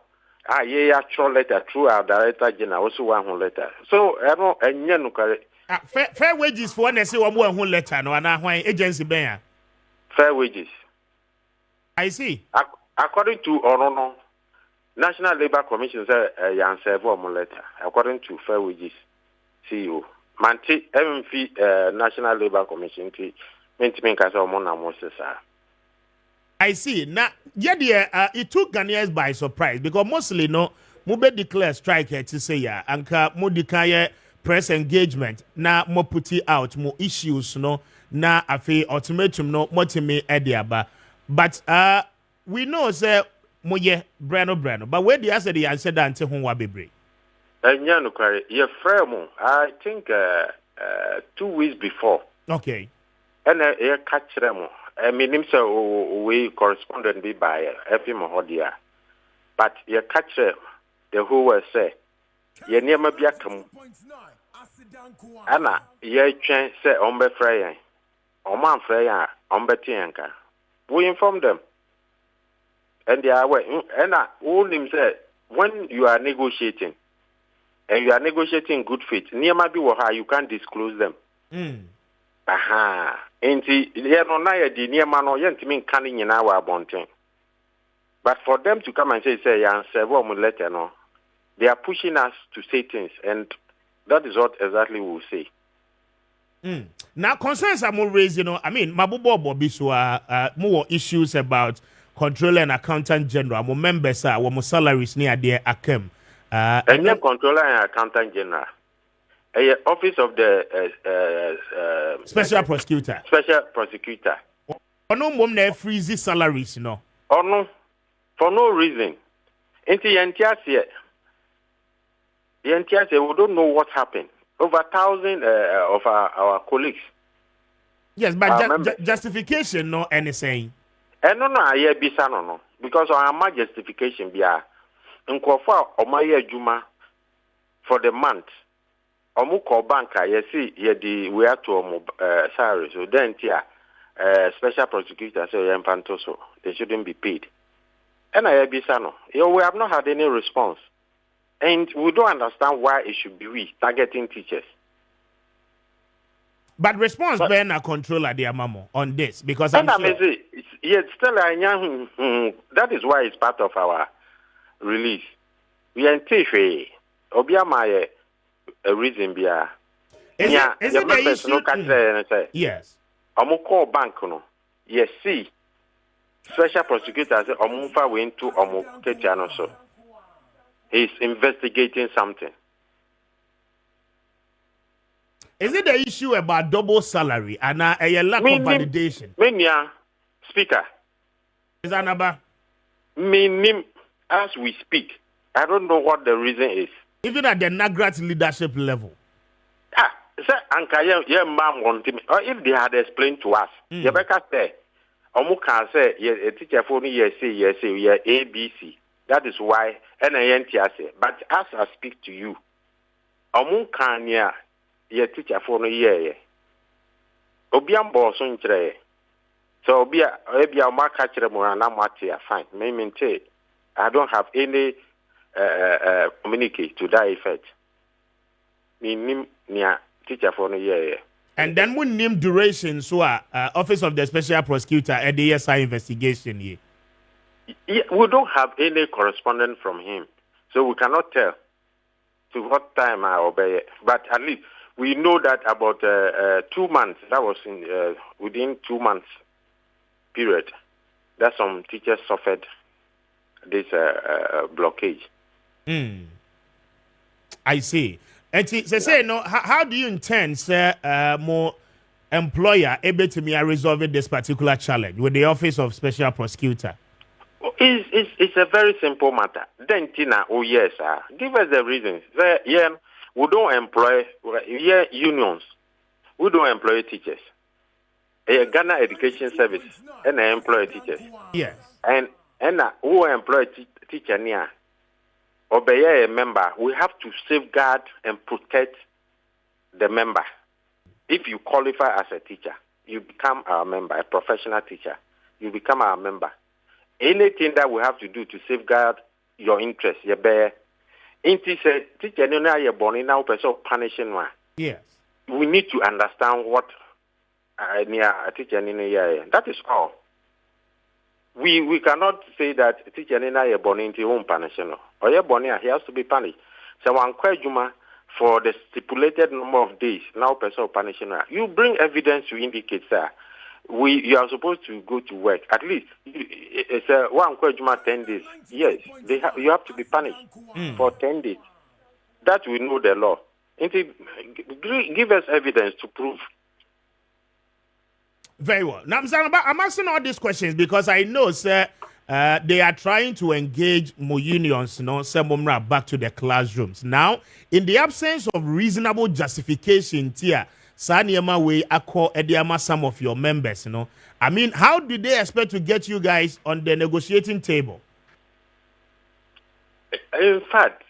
actual letter through our director general also one letter. So I know and you fair wages for one say one who letter no and why agency ben fair wages. I see. According to Orono, National Labour Commission said serve one letter. According to fair wages CEO. Manti MFI National Labour Commission I see. Now, it took Ghanaians by surprise because mostly no, Mube declare strike to say ya, anka Modikaye press engagement. Na mo puti out more issues no, na afi ultimatum no motime ediaba. But we know say moye brano. But where the answer the answer that ante hon wabebre. I think 2 weeks before. Okay. And catch them. I mean, so we correspondent be by every Mahodia. But you catch the who will say, you near me be a come. Anna, ye change say ombe freya, oman freya, ombe tianka. We inform them. And they are away. And all him say, when you are negotiating, and you are negotiating good faith, near my be you can't disclose them. Aha. Enti no na ye di near man or yentimi canning in our bonting. But for them to come and say yan serve letter no, they are pushing us to say things, and that is what exactly we will say. Now concerns are more raised, I mean, Mabubo Bobiswa more issues about controller and accountant general, more members are more salaries near their akem. And then controller and accountant general. Office of the special prosecutor. Special prosecutor. No mom ne freeze salaries, no. Oh no, for no reason. Yentiasie, we don't know what happened. Over 1,000 of our colleagues. Yes, but justification, no anything. And no, I bisa no, because our justification be nkwofa omaye juma for the month. Omu call banker, you see, we have to salary. So then, special prosecutor say so they shouldn't be paid. And I be sano. We have not had any response, and we don't understand why it should be we targeting teachers. But response Ben a controller the mamo on this because I'm sure. Still that is why it's part of our release. We anticipate Obiama a reason be a is it the issue? Yes. Call bank no. Yes, see. Special prosecutor say Omufa went to Ketiano so. He's investigating something. Is it the issue about double salary and a lack of validation? Menya, speaker. Is that number? As we speak, I don't know what the reason is. Even at the Nagrat leadership level. Sir, Anka, ma'am wanted me. Or if they had explained to us, Rebecca say, Omuka say, a teacher for me, yes, ABC. That is why, and I say, but as I speak to you, Omuka near. Ye teacher for no year. Obiam boson tre. So Obia ma catch them and I'm fine. Maybe I don't have any communicate to that effect. Me near teacher for no year. And then we name duration so Office of the Special Prosecutor at the SI investigation here. We don't have any correspondence from him. So we cannot tell to what time I obey. But at least we know that about 2 months, that was in within 2 months period, that some teachers suffered this blockage. I see. And say no, how do you intend, sir, more employer able to me resolving this particular challenge with the Office of Special Prosecutor? It's a very simple matter. Then Tina, oh yes, give us the reasons. We don't employ unions. We don't employ teachers. A Ghana Education Service and I employ teachers. Yes. And who employ teacher near obey a member, we have to safeguard and protect the member. If you qualify as a teacher, you become our member, a professional teacher. you become our member. Anything that we have to do to safeguard your interests, you bear. Teacher, no na ye born now person punishing one. Yes. We need to understand what near a teacher in a year. That is all. We cannot say that teacher in a year born into home punishing or ye born he has to be punished. So one question for the stipulated number of days now person punishing her. You bring evidence to indicate that you are supposed to go to work at least. It's one question 10 days. Yes, you have to be punished for 10 days. That we know the law. Give us evidence to prove. Very well. Now, I'm asking all these questions because I know, sir, they are trying to engage more unions, some back to the classrooms. Now, in the absence of reasonable justification, Sanyama way call Ediama some of your members, I mean, how do they expect to get you guys on the negotiating table? In fact,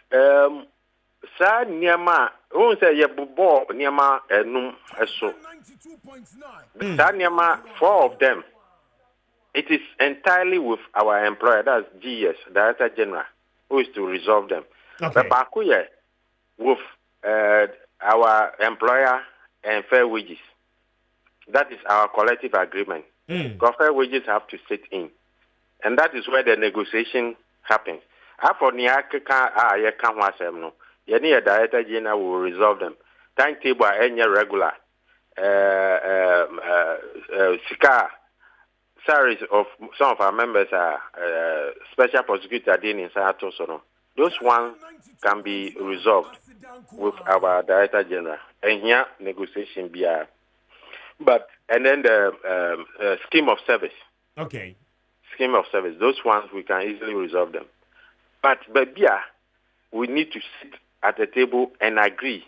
Sanyama, who say ye bubo Nyama enum eso. Sanyama, 4 of them. It is entirely with our employer, that's GS, Director General, who is to resolve them. Okay. But Bakuye, with our employer and fair wages. That is our collective agreement. Because fair wages have to sit in. And that is where the negotiation happens. After Yeni Director General will resolve them. Timetable are any regular. Sika salaries of some of our members are special prosecutor in Sato Sono. Those ones can be resolved with our Director General. And here, negotiation be and then the scheme of service. Okay. Scheme of service. Those ones, we can easily resolve them. But we need to sit at the table and agree.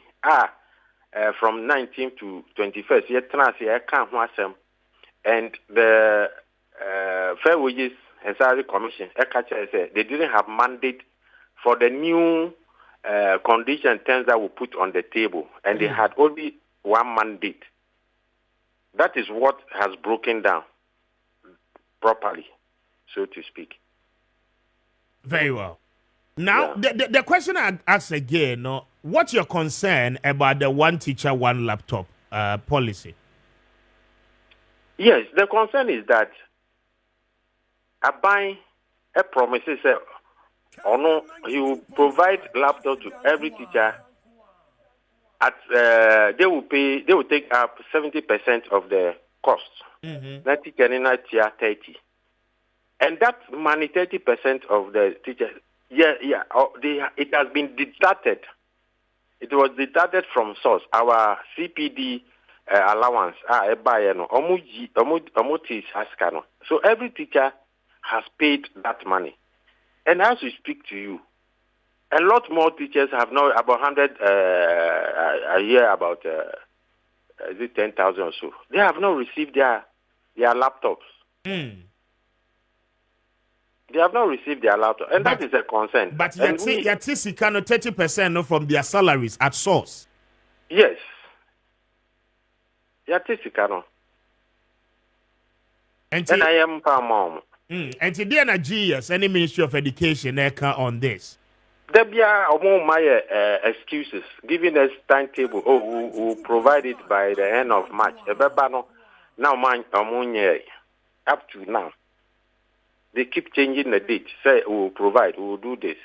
From 19th to 21st, and the Fair Wages and Salary Commission, they didn't have mandate for the new condition terms that we put on the table, and they had only one mandate. That is what has broken down properly, so to speak. Very well. Now, the question I ask again, what's your concern about the one teacher, one laptop policy? Yes, the concern is that Abai promises he will provide laptop to every teacher. They will take up 70% of the cost. That teacher in tier 30, and that money 30% of the teacher. It has been deducted. It was deducted from source. Our CPD allowance. So every teacher has paid that money. And as we speak to you, a lot more teachers have now about 100 a year, about is it 10,000 or so. They have not received their laptops. They have not received their laptop, and that is a concern. But Yatisi can 30% from their salaries at source. Yes. Yatisi can. And I am Palmom. And today, GS, any Ministry of Education, on this. There be among my excuses, giving us timetable. We'll provide it by the end of March. Now, man, up to now. They keep changing the date. Say, we'll provide, we'll do this.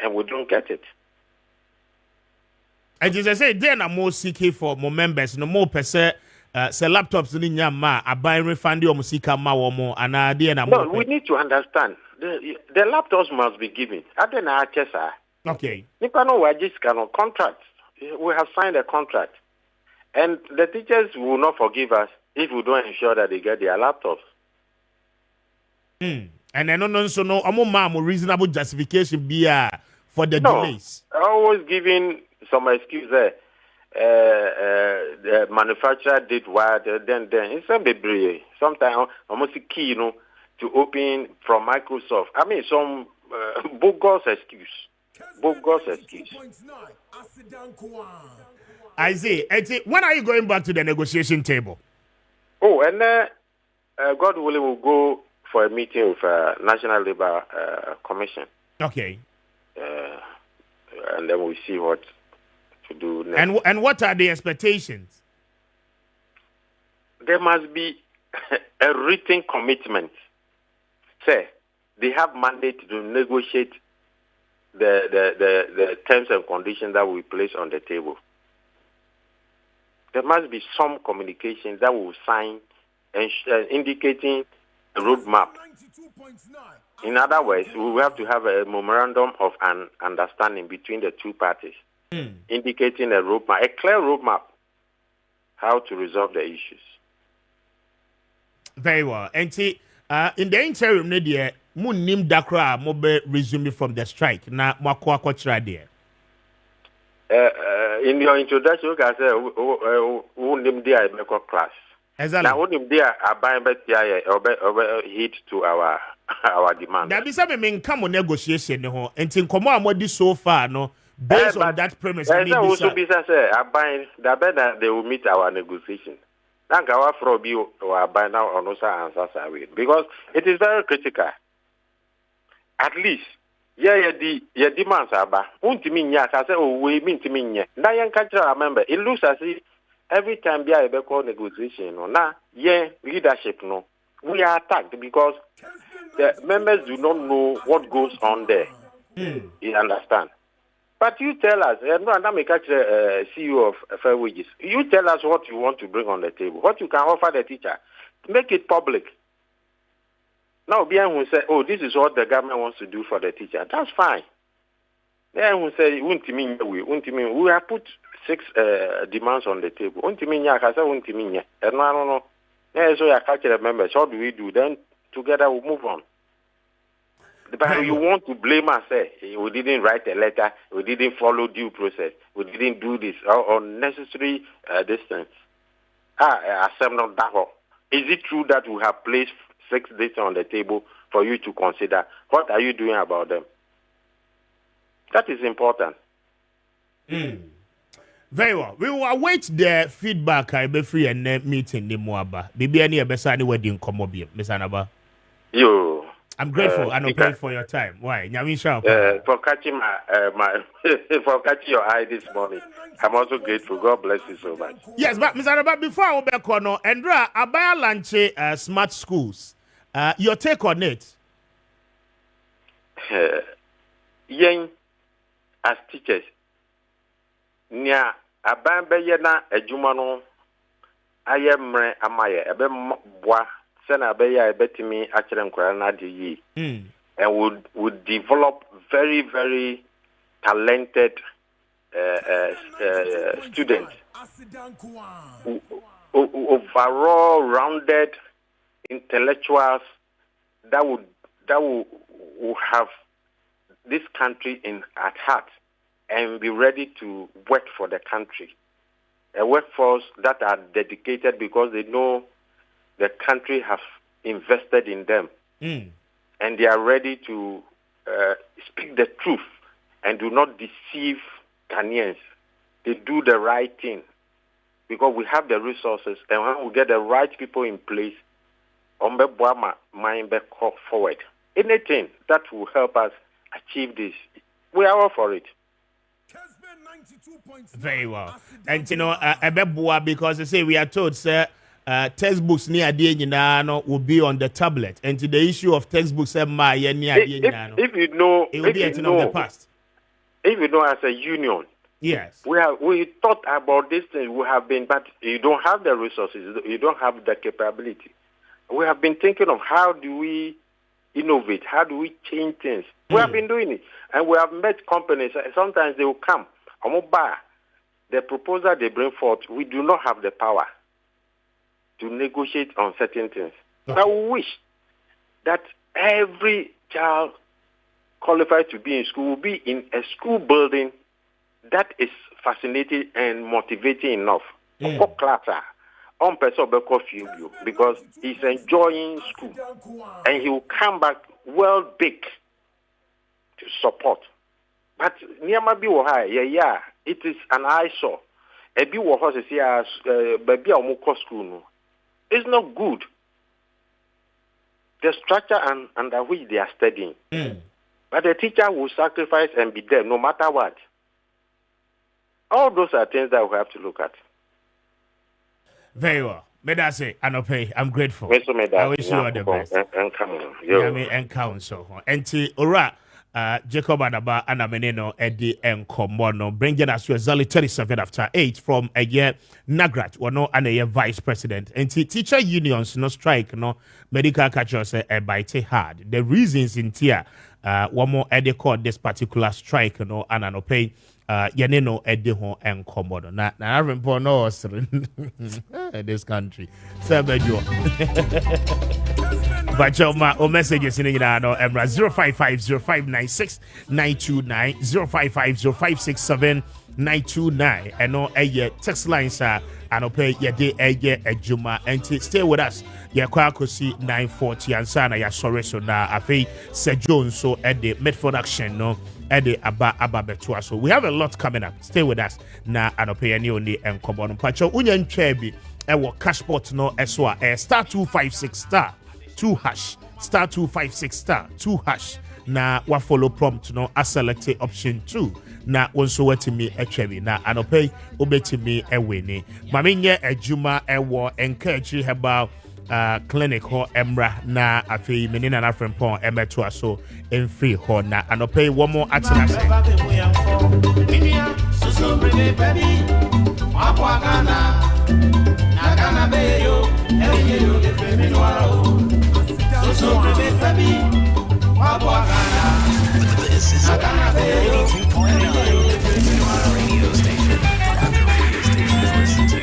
And we don't get it. And as I say, then I'm more seeking for more members. No more per se, say laptops in Yama, a buying refund or Musika ma or more. And no, we need to understand. The laptops must be given. I don't know how. Okay. Nipano just cannot contract. We have signed a contract. And the teachers will not forgive us if we don't ensure that they get their laptops. And then also no reasonable justification be for the delays. Always giving some excuse there. The manufacturer did what, then it's a baby. Sometimes almost a key, to open from Microsoft. I mean, some bogus excuse. Bogus excuse. I see. When are you going back to the negotiation table? Oh, and God willing, we'll go for a meeting with National Labour Commission. Okay. And then we see what to do next. And what are the expectations? There must be a written commitment. Say, they have mandate to negotiate the terms and conditions that we place on the table. There must be some communication that will sign and indicating a roadmap. In other words, we will have to have a memorandum of an understanding between the two parties, indicating a roadmap, a clear roadmap, how to resolve the issues. Very well. And see, in the interim, Nadia, Munim Dakra, Mobe resume from the strike. Na Mwakwa Kochra there. In your introduction, you can say, who named the Ibeko class. Exactly. Now, who named the Abaybe hit to our demand. That be something come on negotiation, no, and think come on what this so far, no, based on that premise. Also, business, Abaybe, the better they will meet our negotiation. Thank our from you or by now on also answers because it is very critical. At least, the demands are back. I say, oh, we mean to me. Now, young country, remember, it looks as if every time we have a call negotiation, now, leadership, no, we are attacked because the members do not know what goes on there. You understand? But you tell us, I'm a CEO of Fair Wages. You tell us what you want to bring on the table, what you can offer the teacher. Make it public. Now, Bien will say, oh, this is what the government wants to do for the teacher. That's fine. Then we say, we have put 6 demands on the table. And I don't know. So I catch the members. How do we do? Then together we move on. But you want to blame us, we didn't write a letter, we didn't follow due process, we didn't do this, unnecessary distance. Is it true that we have placed 6 dates on the table for you to consider? What are you doing about them? That is important. Very well. We will await the feedback. I be free and meeting the Moaba. Bibi any besani wedding come up here, Miss Anaba. Yo. I'm grateful and grateful for your time. Why? For catching for catching your eye this morning. I'm also grateful. God bless you so much. Yes, but Mr. Anaba, before I go back on, Andra, Appiah Lanche smart schools. Your take on it? Yen, as teachers, nia Abambe yena ejumano ayemre amaye ebe boa sena abeya ebetimi akere nkora na de yi and would develop very, very talented students, overall rounded intellectuals that would have this country at heart and be ready to work for the country. A workforce that are dedicated because they know the country has invested in them. And they are ready to speak the truth and do not deceive Ghanaians. They do the right thing because we have the resources, and when we get the right people in place, mind back forward. Anything that will help us achieve this, we are all for it. Very well. And you know, because they say we are told, sir, textbooks near the will be on the tablet, and to the issue of textbooks, if you know, it will be a thing of the past. If you know, as a union, yes, we thought about this thing. We have been, but you don't have the resources, you don't have the capability. We have been thinking of how do we innovate, how do we change things. We have been doing it, and we have met companies. Sometimes they will come, the proposal they bring forth. We do not have the power to negotiate on certain things. I wish that every child qualified to be in school will be in a school building that is fascinating and motivating enough. Because he's enjoying school and he will come back well big to support. But it is an eyesore. It's not good. the structure under which they are studying. But the teacher will sacrifice and be there no matter what. All those are things that we have to look at. Very well. Medase, Anope, I'm grateful. I wish you all the best. And counsel. And Ora, Jacob Adaba, Anameneno, Eddie, and Komono, bringing us to exactly 37 after 8 from a year Nagrat, or no, and a year vice president. And teacher unions, no strike, no medical catchers, bite hard. The reasons in here, one more Eddie called this particular strike, no, and Anope. Yaneno Edeho and Komodo. Now, I haven't born in this country. Sabajo. But your messages in Emra 0550596 0550567 and no text lines are and pay your day a juma and stay with us. Ya kwakosi 940 and sana ya sorry so na afi Sir Jones so at the mid production no. So we have a lot coming up. Stay with us. Na anope ani oni enkomo pacho unyan chebi ewo cashpot no eswa star 256 star 2 hash star 256 star 2 hash na wa follow prompt no a select option 2 na wonso watimi echebi na anope obetimi eweni mamenye ejuma ewo enkachi heba clinic ho emra na afi menina na frempon emeto aso en free ho na anope wo mo atina se so baby mapwa kana na kana beyo eyo de femi no ara o so baby mapwa kana na kana beyo 92.9 radio station. Other radio stations listen to.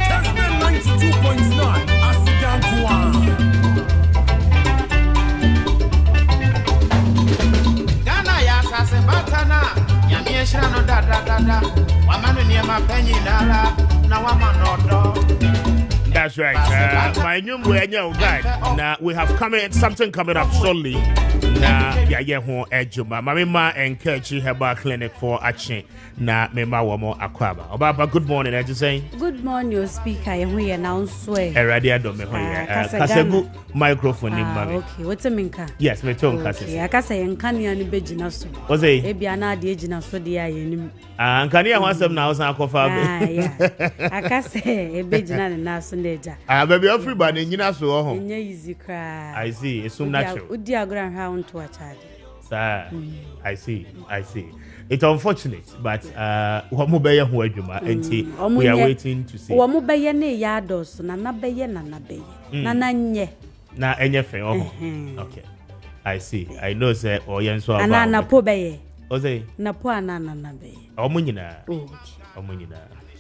Kessben 92.9 Ghana ya sase batana nyamie shira no dada wamanu niema penyi dala na wamanodo. That's right. My new guide. Now we have something coming up shortly. Now ho ejuma. Mamima encourage Herbal Clinic for action. Na mema wamo akwaba. Obaba, good morning. I just saying. Good morning, your speaker. We announce way. Radio do me hoye. Kasegu microphone ni mami. Okay, what's a minka? Yes, me too kase. Okay, akasa yenkani ani bejina so. Oze. Ebi ana de ejina so de ayenim. Nkani awasem na hosan akofa be. Yeah. Akasa ebejina na so ndeja. Baby everybody na nyina so ho. Enye easy cry. I see. It's so natural. Udi agran ha on to a charge. Sir, I see. It's unfortunate, but what mobile ho adwuma enti we are waiting to see. What mobile ne ya dos na na beye na nye. Na enye fe Okay. I see. I know say oyen so about. Ana po beye. Oze. Na po ana na beye. Omunyina.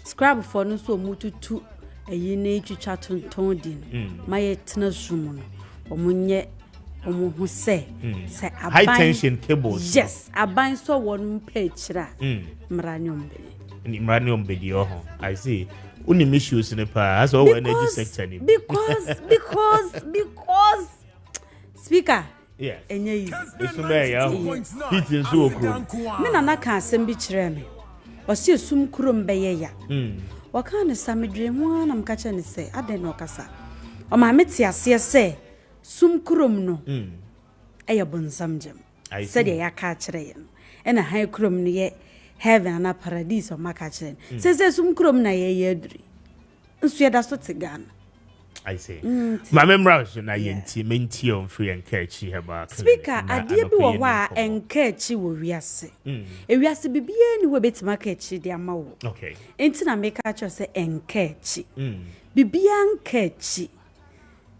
Scrab for no so mututu eyi na etwitwa tonton din. Maye tena sumu no. Omunye omuhu se aban high tension cables. Yes, aban so won pechira. Mranium video. I see. Uni issues in the past or energy sector. Because speaker. Yes. Enye it's heat in so cool. Me na ka asem bi kire me. Osi esum kurom beye ya. Waka ne samedwe ho na mkacha ne se aden no kasa. O ma meti ase se sum kurom no. Eye bonsam jam. Said ya ka kire ye no. E na han kurom no ye heaven na paradise o maka kire. Se sum kurom na ye aduri. Nsu ye da so te Ghana. I say. My memory na yenti menti on free and catchy Herbal Clinic. Speaker, adie bi wo wa enkachi wo wiase. Wiase bibie ni we betima kachi de ama wo. Okay. Enti na make a cho say enkachi. Bibia enkachi.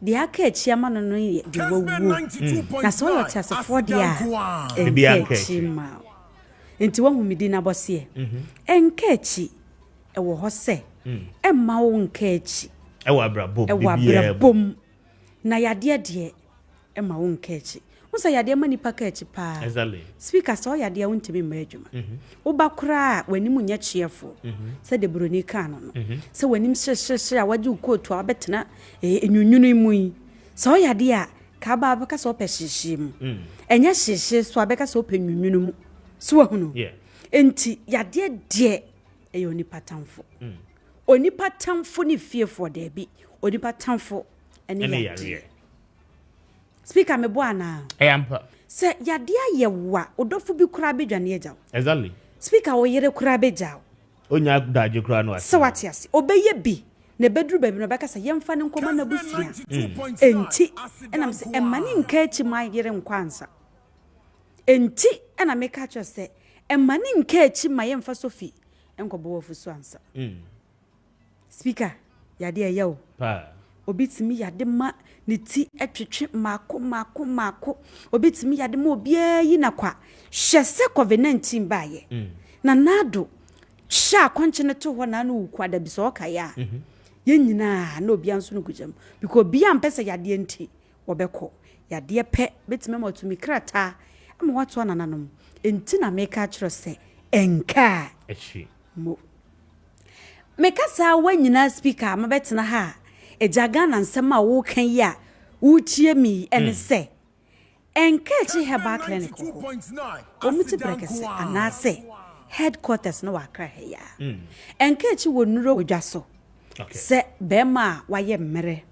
De akachi ama no ye de wo wo. Na so yo tase for dia. Bibia enkachi ma. Enti wo humidi na bose. Enkachi e wo ho se. Emma wo enkachi. Ewa brabom na yade de e ma won kachi unsa yade ma nipa kachi pa exactly speaker so yade wontimi ma adwuma wo ba kura wanimu nya chiefo se de broni kan no se wanim hye a waje kotu a betena enyunyunu mu yi so yade a ka ba baka so pehyehyem enya hyehye so abeka so penyunyunu mu so wahunu enti yade de e yoni patamfo onipa tamfo ne fearful there be onipa tamfo ene yare speaker me bo ana ampa se yade aye wa odofo bi kura be dwane agyaw exactly speaker wo yere kura be gyaw onya daje kura no ase se watiase obeye bi na bedru baby no beka se yemfa ne nkoma na busua enti enam se emani nka echi ma yere nkwansa enti ena meka cho se emani nka echi ma yemfa sofi enkobo wofusu ansa speaker yade ayew pa obitimi yade ma ne ti etwetwe mako obitimi yade ma obia yi na kwa hwese covid-19 baaye na nado sha kwanche ne to ho na no kwada bi so kaya ye nyina na obia nso no gujam because bia mpese yade enti wobekọ yade pe betime ma tumi krata ama wato anananom enti na meka kyerɛ se enka echi mo meka sa wanyina speaker ma betena ha ejaga na nsɛm a wo kan yi a wotie mi ene se enka echi heba clinic o muti brekese anase headquarters no wakra he ya enka echi wonuro odwaso se bema waye mmere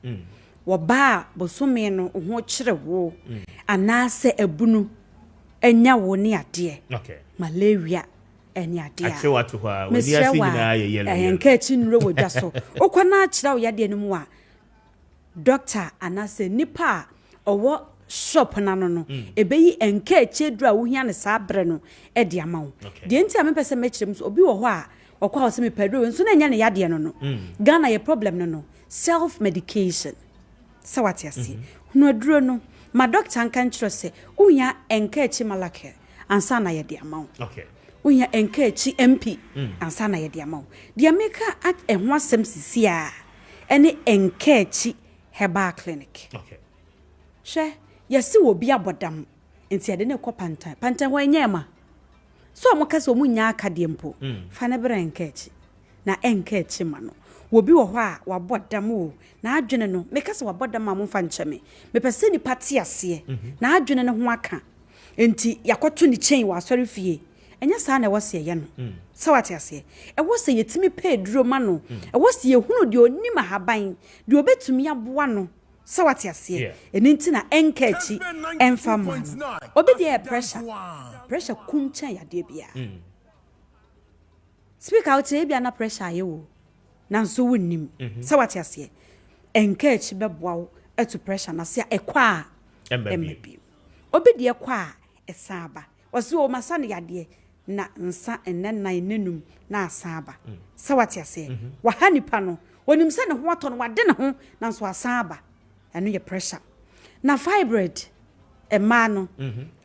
wo ba bosome no ho kyere wo anase abunu enya wo ne ade malaria eni ade a ache watu kwa wodi asi nyina ye yelo enka echi nuro odwaso okwana kyerɛ wo yade no mu a doctor anase nipa owo shop na no ebeyi enka echi dura wo hia ne saa bre no e de ama wo de ntia me pese me kyerem so obi wo ho a okwa wo se me pedro nso na nya ne yade no Ghana ye problem no self medication so what you see no aduro no ma doctor kan kyerɛ se unya enka echi malake ansa na ye de ama wo unya enka echi MP ansa na ye de ama wo de meka at ehho asem sisi a ene enka echi herbal clinic she yesi wo bia bodam enti ade ne kɔ pantan ho nyema so mo kase mo nya akade mpo fa ne bra enka echi na enka echi ma no wo bi wo hɔ a wa bodam o na adwene no me kase wa bodam a mo fa nkyeme me pese ni pati ase na adwene ne ho aka enti yakoto ni chain wa asɔre fie enya saa na wose ye no so what ase e wose yetimi pay duro ma no e wose ye hunu de oni mahaban de obetumi aboa no so what ase eni ntina enka echi emfa ma obi de pressure kuncha ya de bia speak out e bia na pressure ye wo na so wonnim so what ase enka echi beboa wo etu pressure na se ekwa embi obi de ekwa esaba wose o masa ne yade na nsa ennan nenum na asaba so what ase wa hanipa no wonim se ne ho ato no wade ne ho na so asaba eno ye pressure na fibroid e ma no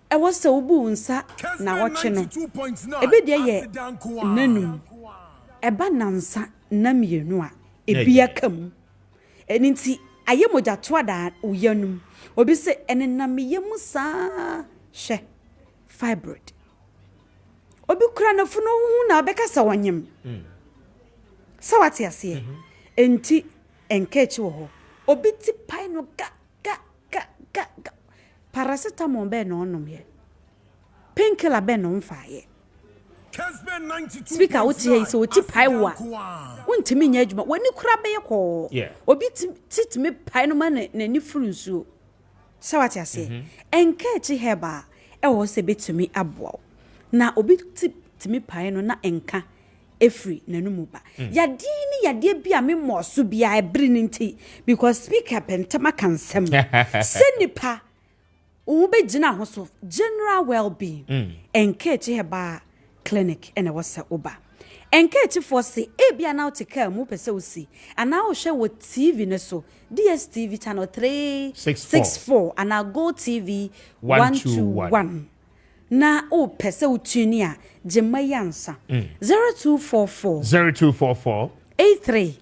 e wo se obu nsa na woche no ebe de ye nenum e ba na nsa na mienu a ebia kam eninti aye moja to ada uyanum obi se enenam yemu sa hwe fibroid obi kura na funu hu na beka sa wanyem sa wati ase enti enkechi wo ho obi ti pai no ga paracetamol be no onom ye painkiller be no mfaaye Kessben 92.9FM. speaker wuti he so ti pai wa wontimi nya adwuma wani kura be ye ko obi ti me pai no ma na ni furu nsuo sa wati ase enkechi heba e wo se betumi aboa na obi timi pai no na enka efri nanumu ba yade ni yade bia me moso bia ebri nti because speaker pentama kansem senipa wo be gina ho so general well-being enkechi heba clinic ene wasa oba enkechi for say e bia na otika mu pese osi ana wo hwe wo TV ne so DSTV channel 364 ana Go TV 121 na o pese utuni a jema yansa 0244 83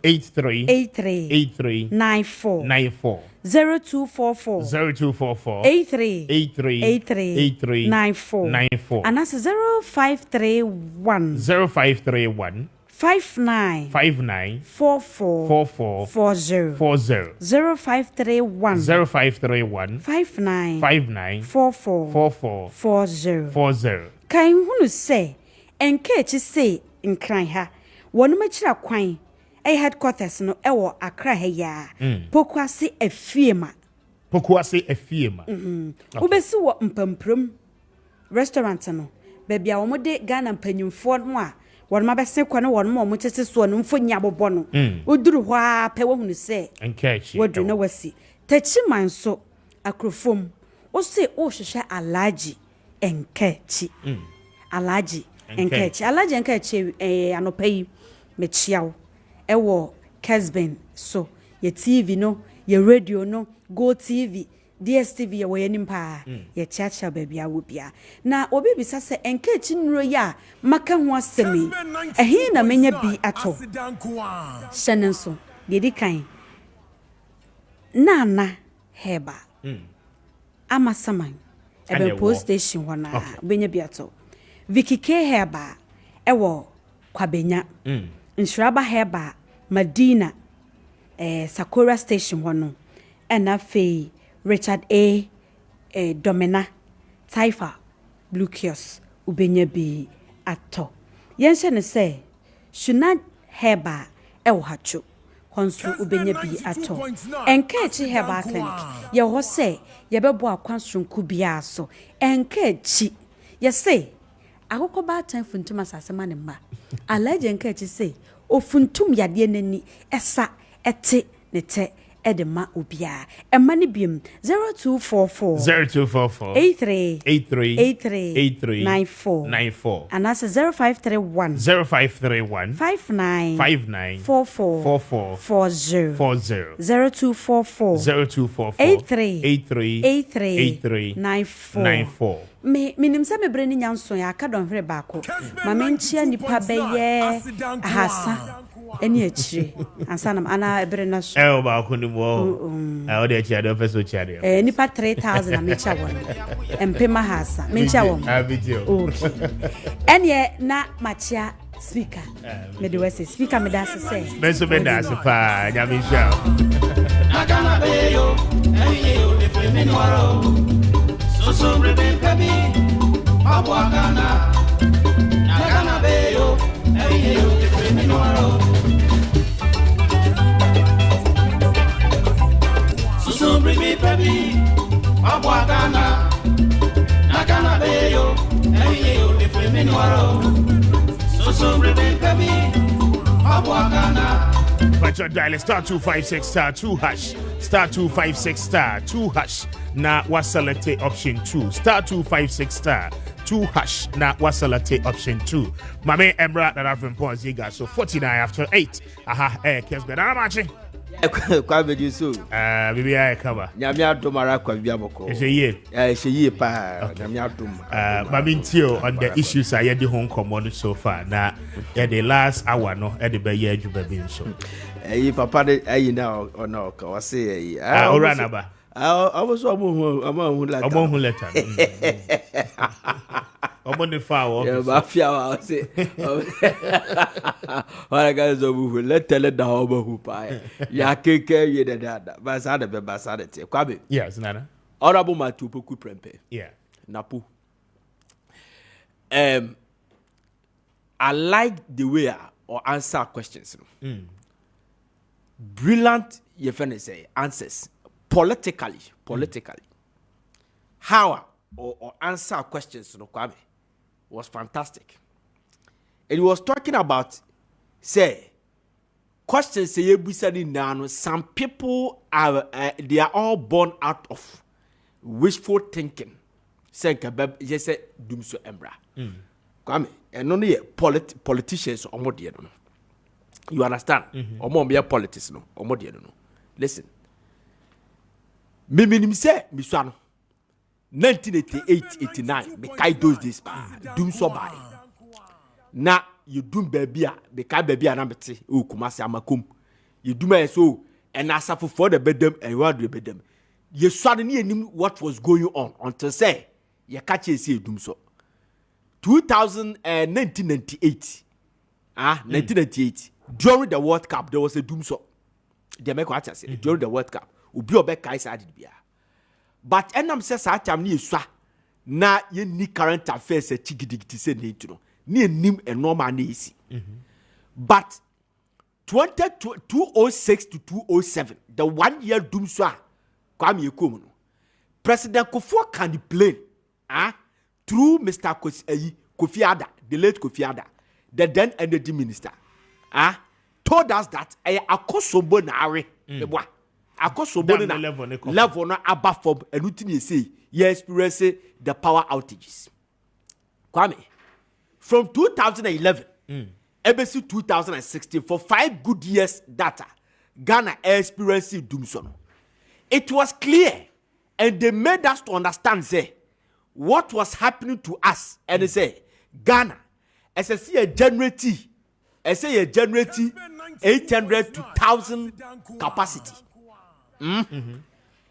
94 0244 83 94 and that's 0531 59 44 40 0531 59 44 40 kan hunu se enkechi se nkran ha wonu machira kwan headquarters no ewo Accra he ya Pokuase Efiema Ubesi wo mpampram restaurant no baby a wo de Ghana mpanyimfo no a won ma bese kwa no won mo tete so no mfo nya bobo no oduru hɔ a pe wo hunu se enkechi wodu no wasi tachi man so akrofom o se o hwehwe alaji enkechi alaji enkechi anopai mechiawo ewo Kessben so ye TV no ye radio no Go TV DSTV ye we nimpa ye chacha baby awobia na obi bisa se enkechi nuro ya maka ho asemi ehe na menya bi ato shenenso de di kan nana heba ama saman ebe post station wana benya bi ato Vicky K heba ewo kwabenya Nshiraba heba Madina Sakura station hono ena fe Richard A Domina Taifa Blue Kiosk ubenya bi ato yense ne se shuna heba ewo hacho konsu ubenya bi ato enkechi heba clinic ye ho se ye bebo akwansunku bia so enkechi ye se akoko ba tan funtum asase ma ne ma alaje enkechi se ofuntum yade nani esa ete ne te edema obia emani biem 0244 83 94 anase 0531 59 44 0244 83 94 minim se mebre ni nyanso ya aka don hwere baako ma menchia nipa beye ahasa eni achire ansanam ana ebre na so baako ni mo o de chia do feso chia de nipa 3000 na mecha won empema hasa mecha won okay enie na machia speaker me de wese speaker me da se benso me da se pa nya me sha Nagana beyo eyo de femeni waro so brebe baby abwagana Nagana beyo eyo de femeni waro so brebe baby abwagana Nagana beyo eyo de femeni waro so brebe baby abwagana But your dial star 256 star 2 hash star 256 star 2 hash na select option 2 star 256 star 2 hash na select option 2 mame emra that I've pause you guys so 49 after 8 Kessben Maakye Kwame Jusu bibi ay cover nyame adomara kwa bia boko ehye pa nyame adom mame ntio on the issues I had home common so far na the last hour no e de be ye adwuma bi so papa de na ona ka wase oranaba I was among letter Omo foul. Yeah, mafia wa say. Wala guys obu let tell the hobo who pie. Ya keke ye the dada. Basada be basada te. Kwabe. Yes, nana. Honorable Matupoku Prempe. Yeah. Napu. I like the way or answer questions. Brilliant, you finna say answers. Politically. How or answer questions, Kwame, was fantastic. And he was talking about, say, questions say now. Some people are they are all born out of wishful thinking. Say just say dumso embra. Kwame, and only politicians or more dear. You understand? Or more mere politics no, or more dear no. Listen. Me say Misano 1988-89 me kai those days doom so by na you doom baby be kai baby na bete o kumase amakom you doom so and asafo for the bedem and what the bedem you suddenly knew what was going on until say you catch you see doom so 1998 during the World Cup there was a doom so they make what I say during the World Cup ubi obe kai sa bia but enam say sa time ni esua na ye ni current affairs chigidigiti say ne tuno ni enim enormal na esi but 206 to 207, the 1 year doom so Kwame Appiah President Kufuor can plane through Mr. Kofi Adda, the late Kofi Adda, the then energy minister, told us that akosombo na are akosombo na level na above from anything you say you experience the power outages. Kwame, from 2011 ABC 2016 for 5 good years data Ghana experienced doomsday. It was clear and they made us to understand say what was happening to us and they say Ghana as I see a generating 800 to 1,000 capacity.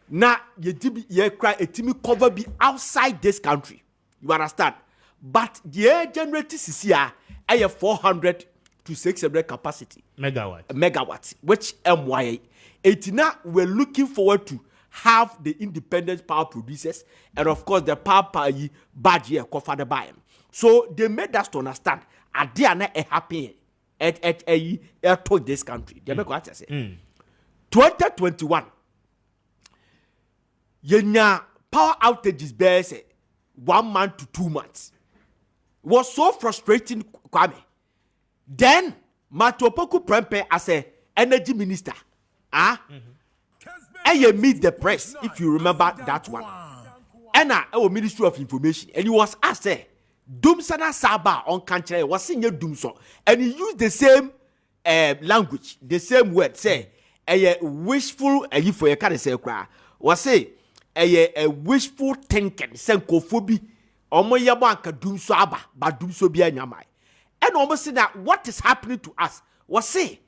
Now you cry a team cover be outside this country. You understand? But the air generating CCR a 400 to 600 capacity megawatts, which MYA. Now we're looking forward to have the independent power producers and of course the power badge here covered by them. So they made us to understand they are not happy at this country. They make what I say. 2021 yenya power outages bear say 1 month to 2 months. Was so frustrating, Kwame. Then Matopoku Prempe as a energy minister, and you meet the press if you remember that one. And our Ministry of Information, and he was asked, Dumsana Saba on country was senior Dumso, and he used the same language, the same word, say a wishful for your kind of say was say a wishful thinking, senkophobia. Omo yabo anka dumso aba ba dumso bia nyamai and almost say that what is happening to us was say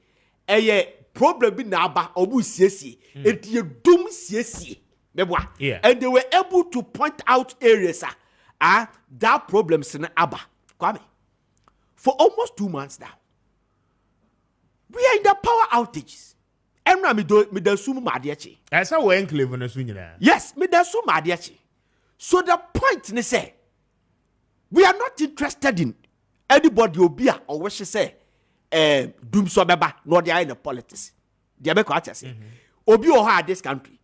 problem bi na aba obu siesie et ye dum siesie meboa and they were able to point out areas that problems na aba Kwame for almost 2 months now we are in the power outages and na me da sumu madechi asa we enclave na su nyina yes me da sumu madechi so the point ni say we are not interested in anybody obia or what she say doom so beba no they are in the politics. They make what I say. Obi or ha this country.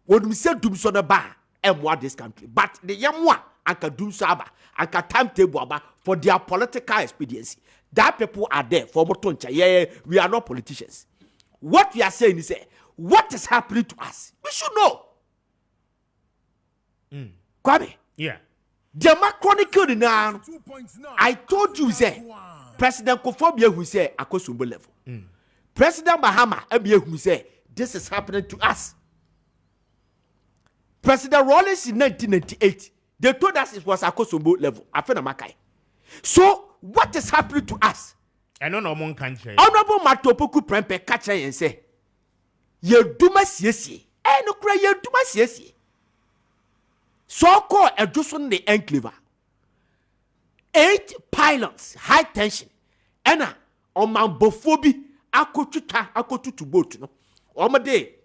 When we say doom so ba what this country. But the yamwa anka doom so aba anka timetable aba for their political expediency. That people are there for motoncha. Yeah, we are not politicians. What we are saying is what is happening to us? We should know. Kwame. Yeah. The Chronicle now, I told you, say, President Kofi who say Akosumbo level. President Mahama who say this is happening to us. President Rawlings in 1998, they told us it was Akosumbo level. Afena Maakye. So what is happening to us? I don't know among country. Honorable Matopoku Prempe catch and say, "Ye duma siesi, no cry ye duma siesi." So called a Johnson the enclave. 8 pilots, high tension. And on my bofobi, akotu to boat. No, on my day,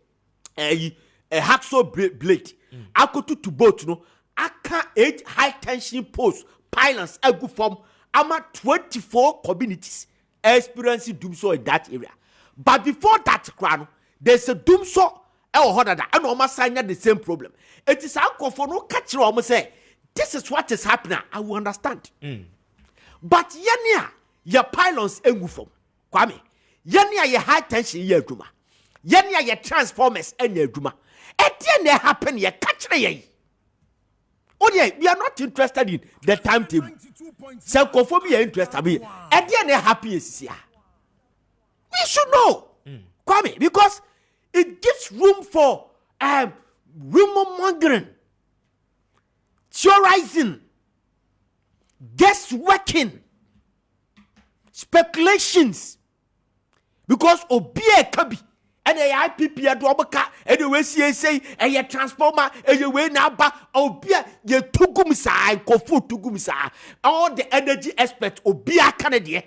a hacksaw blade. Akotu to boat. No, aka 8 high tension posts, pilots, a good form. I'm at 24 communities experiencing doomsday in that area. But before that, crown, there's a doomsday. And almost sign the same problem. It is uncle for no catcher almost say, this is what is happening. I will understand. But yenia, your pylons engufom. Kwame, yenia your high tension ye duma. Yenia your transformers and ye duma. Etienne happen ye catcher ye. Oh yeah, we are not interested in the timetable. Self-conformity interested in. Etienne happy is here. We should know. Kwame, because it gives room for rumor mongering, theorizing, guessworking, speculations. Because Obie Kabi and a IPP Adwabaka and the way say a transformer and you way now back Obia ye tugumisa and kofu tugumisa. All the energy experts Obia Canada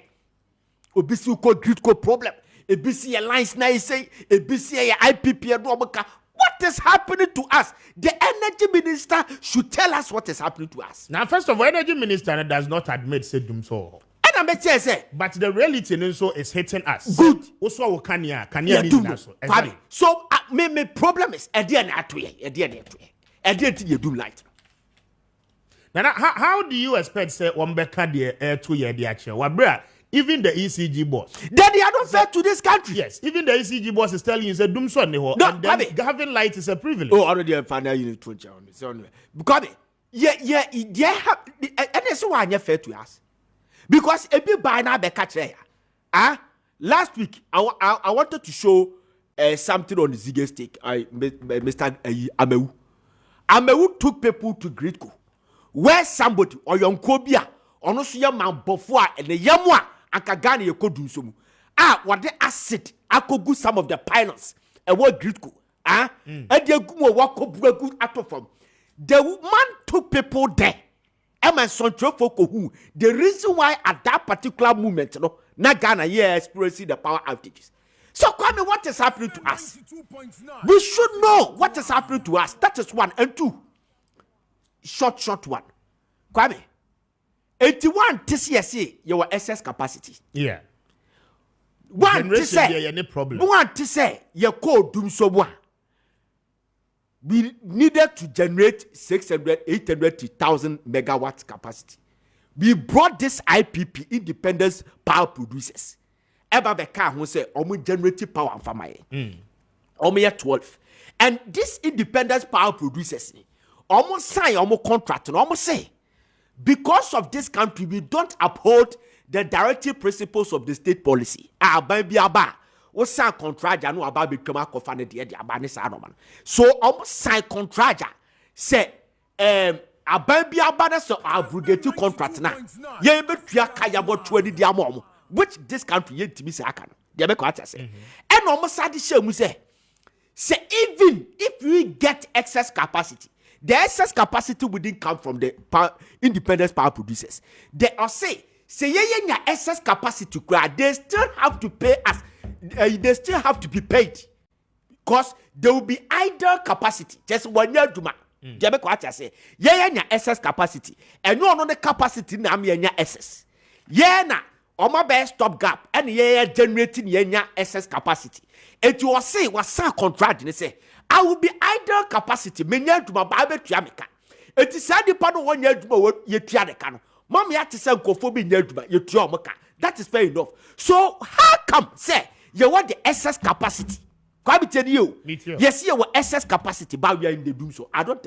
Obisu ko grid ko problem. A BC Alliance now say a BC IPP Adwabaka. What is happening to us? The energy minister should tell us what is happening to us. Now, first of all, energy minister does not admit say doom so. And I make say. But the reality also is hitting us. Good. Also, can you exactly. So, my problem is, I didn't you do light. Now, how do you expect, say, one back at the air 2 year, the actual? Even the ECG boss. Daddy, I don't fair to this country. Yes, even the ECG boss is telling you, say, doom son, and then having light is a privilege. Oh, already a final unit to John. Because, yeah, and that's why I'm fair to us. Because if you buy now, last week, I wanted to show something on the Zige stick. Mr. Amewu. Amewu took people to Gridco, where somebody or young Kobia or no see man before and the Yamwa and Kagani you could do some. What the acid I could go some of the pilots and what Gridco. And they go walk up good out from. The man took people there. And my son who the reason why at that particular moment, you know, not Ghana experiencing the power outages. So, Kwame, what is happening to us? We should know what is happening to us. That is one. And two, short one. Kwame, 81 TCSA, your excess capacity. Yeah. One to say, any problem. One to say, your code doom so one. We needed to generate 800,000 megawatts capacity. We brought this IPP, Independence Power Producers. Eba beka who say omu generative power for my omu 12. And this Independence Power Producers almost sign almost contract and almost say because of this country we don't uphold the directive principles of the state policy. What sign contract no about become a cofane de so almost sign contract say ababia so abrogative contract na ye betua kaya bo 20 diamom which this country yet to be say aka no they be quite say and almost sad shame say even if we get excess capacity, the excess capacity wouldn't come from the independent power producers. They are say yeah excess capacity, they still have to pay us. They still have to be paid because there will be idle capacity. Just 1 year to they be quite say yeah excess capacity and no the capacity na me excess. Yeah na Oma be stop gap and generating excess capacity. And you say was some contract and say I will be idle capacity menya to my bible to America. It is said the part 1 year to ye tiana. Mommy had to send cophobia you to that is fair enough. So how come say you want the excess capacity? Quite tell you. Yes, you want excess capacity, but we are in the doom. So I don't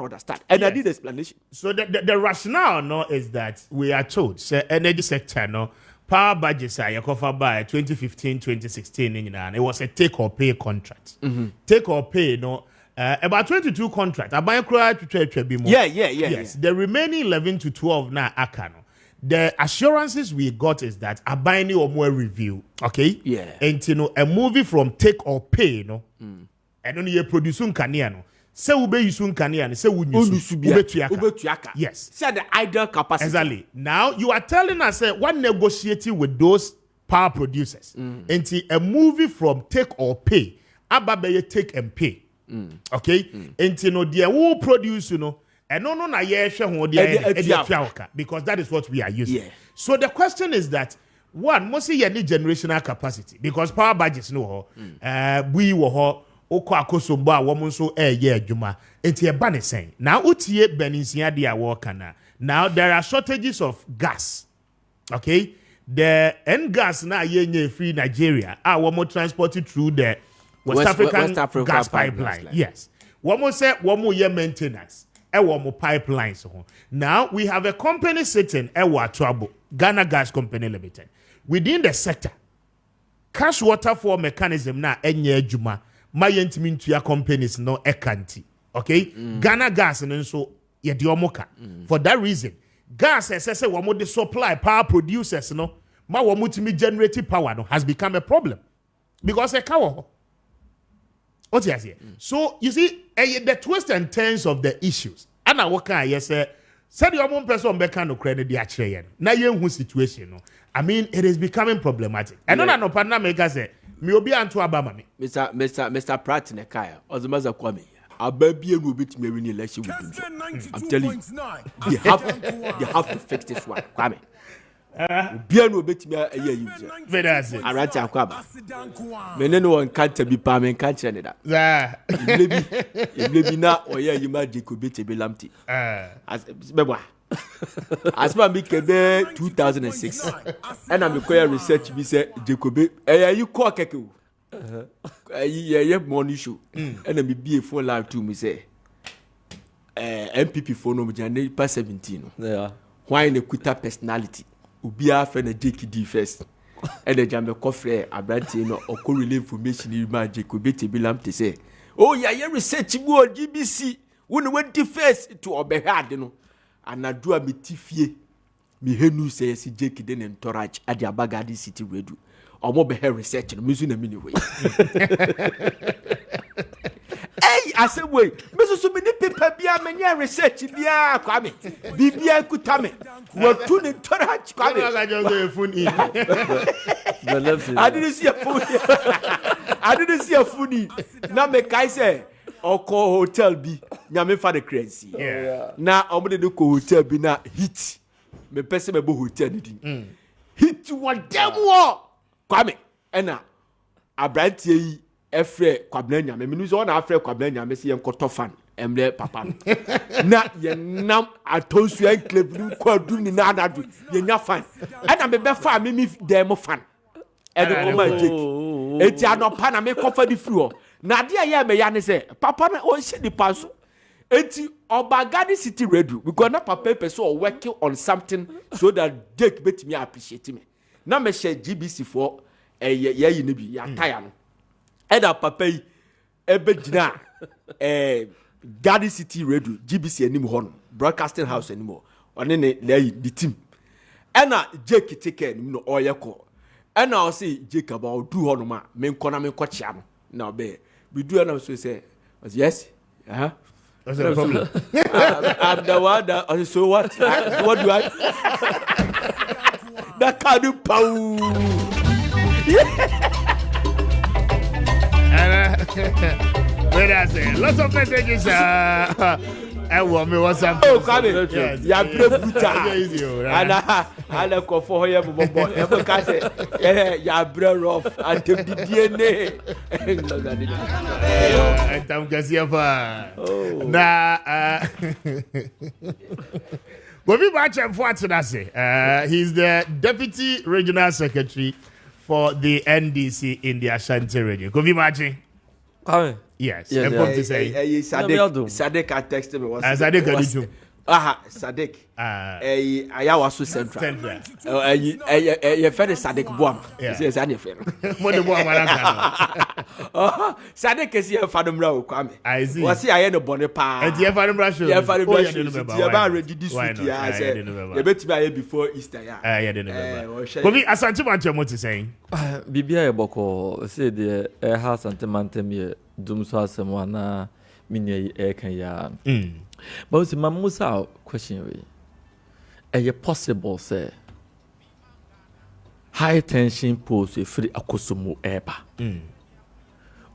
understand. And yes. I need explanation. So the rationale no is that we are told say energy sector no power budgets are covered by 2015-2016 and it was a take or pay contract. Take or pay no about 22 contracts. Yes, the remaining 11 to 12 now akano. The assurances we got is that a binding or more review, okay? Yeah. And you know, a movie from take or pay, no? And only you produce kaniano. Say ube yusun kaniano. Say ube tuyaka. Yes. Say the idle capacity. Exactly. Now you are telling us what negotiating with those power producers. And a movie from take or pay. Ababe take and pay. Okay? And you know, they will produce, you know. And no, because that is what we are using. Yeah. So the question is that one, must see any generational capacity because power budgets no we were oko akosomba woman so juma enti eba ne sen now utie benisia dia workana now there are shortages of gas. Okay, the end gas na yenye free Nigeria woman transported through the West African gas pipeline. Yes, woman say woman ye maintenance. Pipelines. Now we have a company sitting trouble, Ghana Gas Company Limited. Within the sector, cash water for mechanism na enye juma mayentimi to your companies no ekanti. Okay? Ghana Gas and so yediomoka. For that reason, gas as wamo the supply power producers no ma wamutimi generating power no has become a problem. Because a cow. What you say? So you see the twist and turns of the issues. And I work on yes, said your one person back no credit the actually. Now you situation. No, I mean it is becoming problematic. And no no partner make us say me obi anto abama me. Mr. Pratt Nekaya, Ozumaza Kwame. A baby will be me win election with him. I'm telling you, they have to fix this one, Kwame. Bia no betimi aye yi. Vedase. Arati akwaba. Mene no won kanta bi pa men kanta ne da. Za. Iblebi na oye yi ma Jacob Tebe lamti. As beba. Asma mi kebe 2006. And I'm require research bi say Jacob you call keke o. Ye money show. And me be a phone live to me say MPP phone no jane pa 17 no. Yeah. Why in a quita personality? Ubia fe na JKD first. And the jambe kofre abranti no okorele information in ma Jacob Tebe lamti say, "Oh yeah, you research mo GBC. When went first to obehad no." Anadua metifie me henu say si JKD ne entourage ade abagadi city radio. Omo be research no mezu na mini way. Hey, I say wait. Mezu so many paper bia menya research bia Kwame. Bibia kutame. What to entourage Kwame. I just go phone in. I didn't see a phone. I didn't see a phone. Na me kai say Oko hotel bi nyame fa the currency. Na omo de ko hotel bi na hit. Me pese me bo hotel ni din. Hit one dem wo. Kwame ena abrantie yi efre kwabna nyame me nuzo na afre kwabna nyame se yenkoto fan emle papa na ye nam atonsu en club ni kwadu ni na anadu ye nya fan ena me be fa me dem fan eno o ma jeki eti anopa na me kofa di free ho na de ye me ya ne se papa na o hye di paso eti Obagadi City Radio because na papa person working on something so that Jake betimi appreciate me na me share GBC for ye yi ne bi ya tire no e da papa yi e be gina Gadi City Radio GBC anim ho no broadcasting house animo one ne na yi the team e na Jake take care no oye ko e na o say Jake about do ho no ma me nko na me nko chia no na be we do na so say yes What's the problem? I'm the one that. So what? What do I? That can't do pow. Where I say, lots of messages. I want me what's up. Oh, come in. Yeah, and I call for him. Yeah, bro, rough. And the DNA. And I'm Gassiafa. Nah, Kwame Appiah Kubi, he's the Deputy Regional Secretary for the NDC in the Ashanti region. Kwame Appiah. Yes, I'm going to say. Sadek I texted me. Sadek Sadek. Ayawasu Central. You friend Sadek Buam. Yes, I friend. Sadek is here Fadum Rao Kwame. I see. Was he I had a bonnet pa? And you Fadum Russia. Yeah, Fadum Russia. You have already this week. I said, you bet me before Easter. I didn't remember. Kwame, Asante Manche, what you saying? Bibia Boko say the air house and Temantemi, Dumsa, someone, Minia Air. But my Musa question is possible say high tension post a free akosumu eba.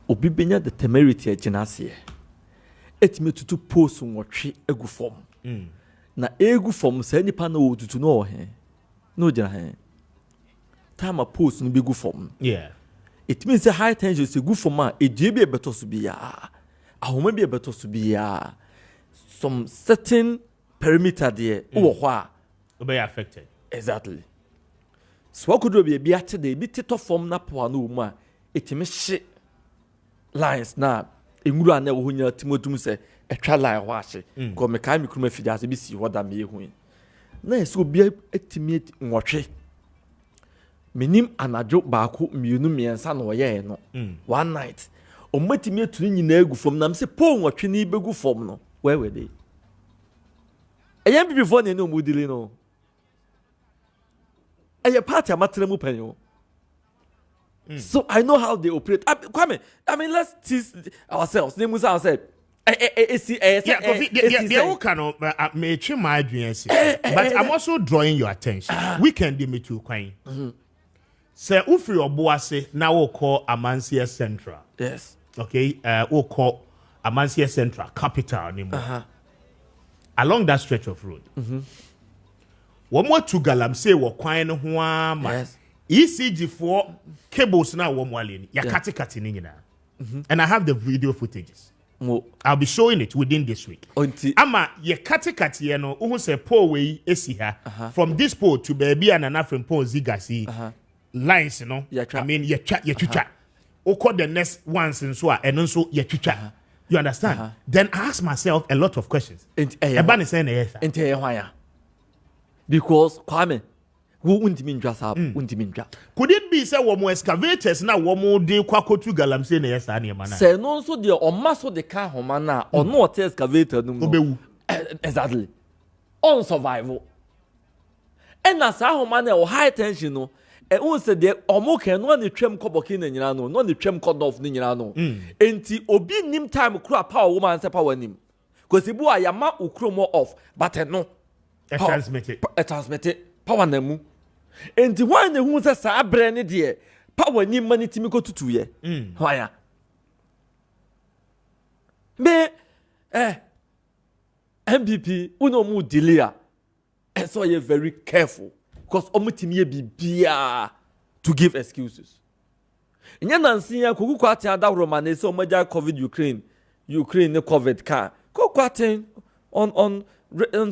Obi benya the temerity genasi. Et me to post on what tree egu form. Na egu form say any panel to know he. No jana. Time a post no be good form. Yeah. It means a high tension is a good form. It do be a better to be ya. I will be a better to be ya. Some certain perimeter there will be affected. Exactly. So what could be a better day? Be tito form na poanuma. It may shit lines na. Ingura ne wunya Timotum say a trial line wash. Come a kind of fidas be see what I may win. Na so be a timid watch. Minim anajo baku munumi and san or ye no. One night. O meti me to in egu from nam se pon watch ni begu form no. Where were they? I am before they know Moodily no. A party amateur penyo. So I know how they operate. Kwame, I mean, let's tease ourselves. Name was ourselves. But I'm also drawing your attention. Weekend they meet you crying. Say Ufri Obuase now we'll call Amansia Central. Yes. Okay, we'll call Amansia Central, capital anymore. Along that stretch of road. Womo to galamsey wo kwan no ho ama. ECG for cables na wo mwale ni. Ya kati ni nyina. And I have the video footages. I'll be showing it within this week. Ama ye kati ye no uhu se pole we esi ha from this pole to baby and an from pole zigasi lines no. I mean ye chucha. Oko the next ones and so and also ye chucha. You understand? Then I ask myself a lot of questions. Ebani saying yes. Because Kwame, who untimin dress up, untimin. Could it be say womo excavators na womo de kwako tu galamsey na yes ani mana? Say no so de o maso de car homana or no excavator no. Obewu. Exactly. On survival. And as a homana or high tension no. And who said the omoke no ni twem koboki na nyina no ni twem kodof ni nyina no. Enti obi nim time kura power woman se power nim. Because ibu ayama ukromo off but no. Transmitted power nemu. Enti why ne hu se sa abre ne de power ni mani timi ko tutu ye. Why? Me MPP uno mu delay. So you very careful because omutimi ye bibia to give excuses. Nya nansi ya kuku kwate ada Roma na se omaja COVID Ukraine ne COVID ka. Ko kwate on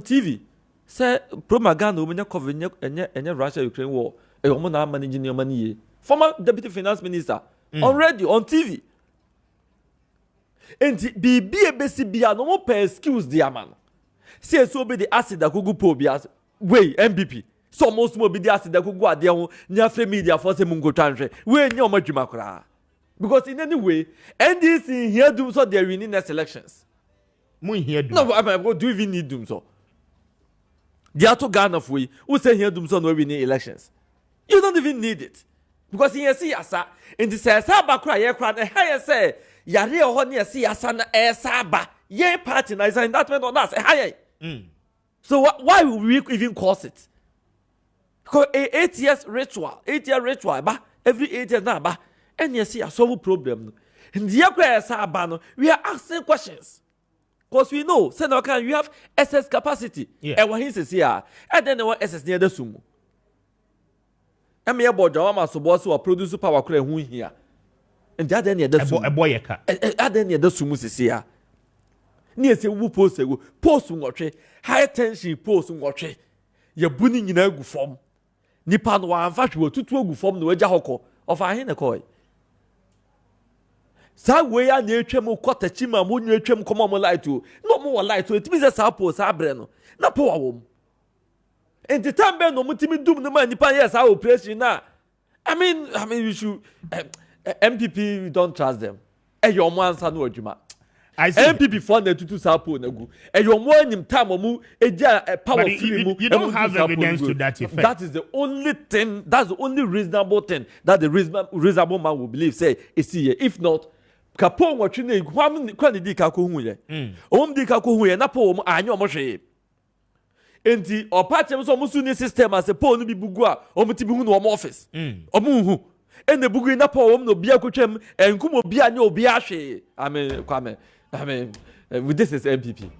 TV. Say propaganda we cover enye Russia Ukraine war e omo na manage ni money former deputy finance minister on radio on TV and bibi ebesi bia no mo per excuse dia man say so be the acid agugu po bia wey MPP so most mo be the acid agugu ade ho nya free media for say mungo twanhwe we nya o madwuma kra because in any way NDC here do so they winning next elections mun here do no I go do even need them so. The auto Ghana for you who say here do so no winning elections. You don't even need it. Because in see asa in the say saba cry ye cry higher say yare ho ne see asa na saba ye party na is in that way on us higher. So why will we even cause it? Because 8 years ritual, 8-year ritual ba every 8 years na ba and you see a solve problem. In the cry saba no we are asking questions. Because we know, Senator, you have SS capacity. And what he says here, and then the one SS near the sumo. And me about Jawama so boss who produce power clear who here. And that then near the sumo. A boy, and then near the sumo is here. Near say who post watch high tension post watch. You're bunning in a good form. Nipan one fact will 2 good form no jahoko of a hen a coy. Sa way a near chemo quota chima moon you chem come on light to no more light to it means a sapo sabreno na poor wom and the time no mutimi doom no man nipa yes I will praise you now. I mean we should MPP we don't trust them e your man sa no adwuma MPP for na tutu sapo na gu e your man nim time omu eja power free mu you don't have evidence to that effect. That is the only thing, that's the only reasonable thing that the reasonable man will believe say is here. If not Kapon what you need, quantity di kakuye. Di kakuye, na po anyo moshe. Enti, or patches so musuni system as a pony be bugua, or mutibu no office. Omuhu. And the bugu na po no bia kuchem, and kumo bia no biashe. I mean, this is MPP.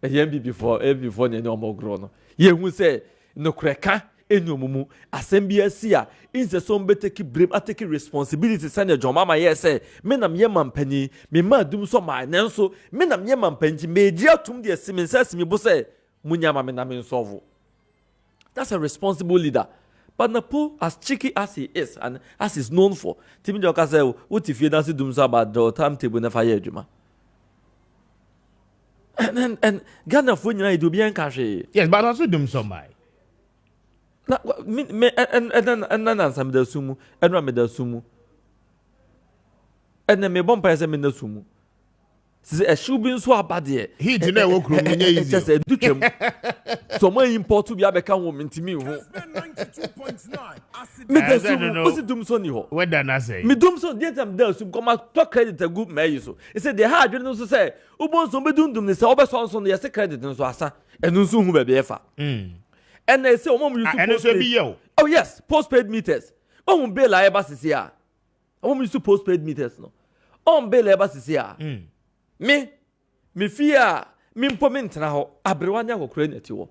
A MPP for every phone and no more grown. Ye who say, no cracka. Enyumumu asembia sia inse so mbete ki blame atake responsibility sane John mama ye say me na me mampani me ma dum so ma nanso me na me mampanti me dia tum de simensa me bo say munya ma me na me solve. That's a responsible leader. But Napo, as cheeky as he is and as he's known for, Timmy Joka say what if you dance dum so about the timetable na fire juma. And Ghana for you do bien caché. Yes, but also dum so my. Na me and answer me the sumu and ram me the sumu and then me bomb person me the sumu a shoe being so bad here he did not work room just a duchem so my import to be a become woman to me Kessben 92.9 me the sumu what's it dum so ni ho what did I say me dum so the time there so come to credit a good me so he said the hard no so say ubon so be dum ni say obe so no yes credit no so asa enu so hu be be fa and they say, oh, yes, postpaid meters. Oh, bill I ever see here. Oh, you to postpaid meters no. Oh, bill ever see here. Me fear, me implement now. Abrewanya go credit you.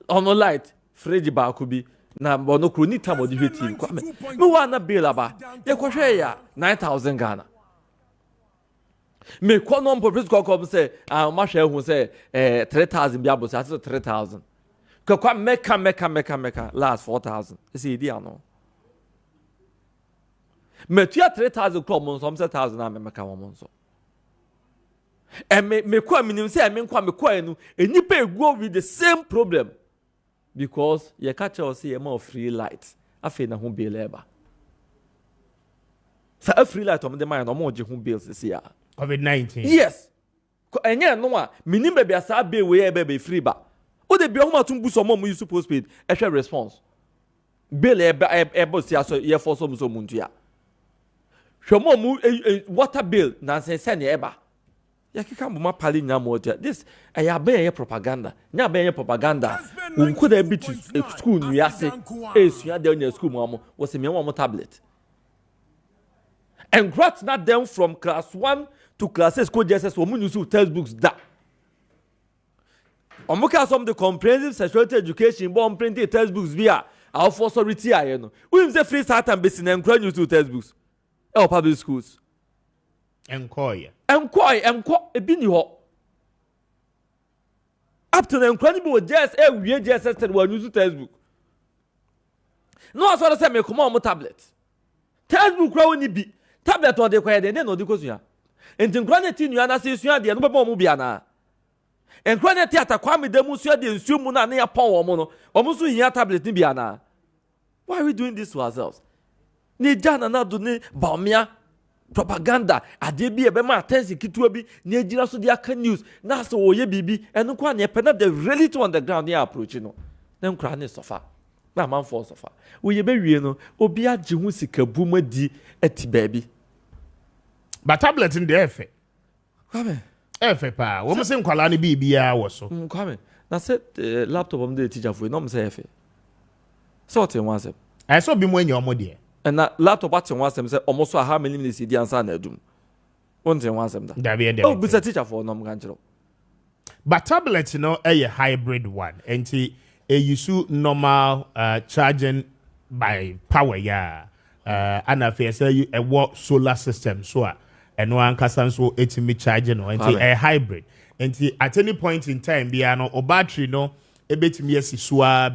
On no light, fridge ba ko bi na bono kro ni time odi hweti Kwame me wa na bill aba ye ko hwe ya 9,000 Ghana me ko no purpose ko ko say ma hwe hu say 3,000 bi abo say 3,000 ko kwa meka last 4,000 is idea no me tua 3,000 ko mo so 1,000 na me meka wo mo so me kwa minim say me kwa me kwa enu enipa go with the same problem because ye catch us say more free light afi na ho bill eba sa free light o me de man no mo je ho bills say ya COVID-19 yes enye no a minim be bia sa be we be free ba o de bia ho matum bu so mo use postpaid e hwe response bill eba si aso ye for so muntu ya hwe mo mu water bill na se ne eba ya kika mo mapali nya mo this ya be propaganda nya be propaganda unko da bi school nu yase esua de nya school mo wo se me mo tablet and grant not them from class 1 to class 6 code JSS wo mu use textbooks da omuka some the comprehensive sexuality education bon printed textbooks bia our for sorority aye no we say free satan base na nkra use textbooks e public schools enkoy ebi ni ho up to the nkra bi wo JSS wie JSS te wo use textbook no aso say me come on tablet textbook ra woni bi tablet on de kwa de no de kosu ya enti nkra na ti nua na se sua de no be mo bia na nkra na ti Kwame de mu sua de nsuo mu na ya pon wo mo no o mu so hia tablet ni bia na why are we doing this to ourselves ni jana na do ni baomia propaganda ade bi ebe ma attention kitua bi ni agira so de aka news na so oye bibi eno kwa na e pena the reality on the ground ya approach no na nkra ne sofa na man for sofa we ye be wie no obi age hu sikabu madi ati baabi but tablet in the efe Kwame efe pa wo mse nkwala ne bibia wo so Kwame na se laptop am de teacher for no mse efe sort in one step I saw bi mo anya omo de and na laptop at one step say almost how many minutes di answer na adum one thing one step da be oh be teacher for no kan chiro but tablet no a hybrid one and a use normal charging by power and I say a work solar system so and one can so etimi charging no and a hybrid and at any point in time be no battery no a bit me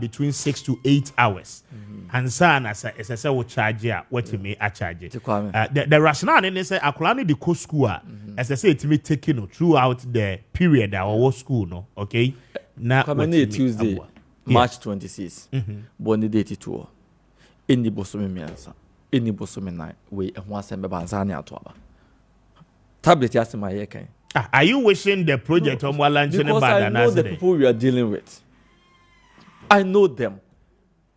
between 6 to 8 hours and son as I say we charge ya what me a charge the rationale in say akulani the co school as I say it me taking throughout the period our school no okay now Tuesday March 26 born date 2 any bosomi miansa any bosomi 9 we ho asem be bansa ne atoaba tablet yasema ye kan are you wishing the project on launching bad and I know the people we are dealing with I know them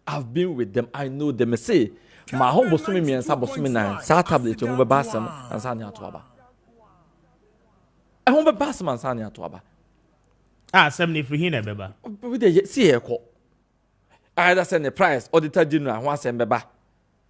I've been with them I know them say my home bosomi miansa bosomi 9 sa tablet on be basam ansa ne atoaba I home be basam ansa ne atoaba somebody free here beba we dey see here ko either send the price auditor general ho asem beba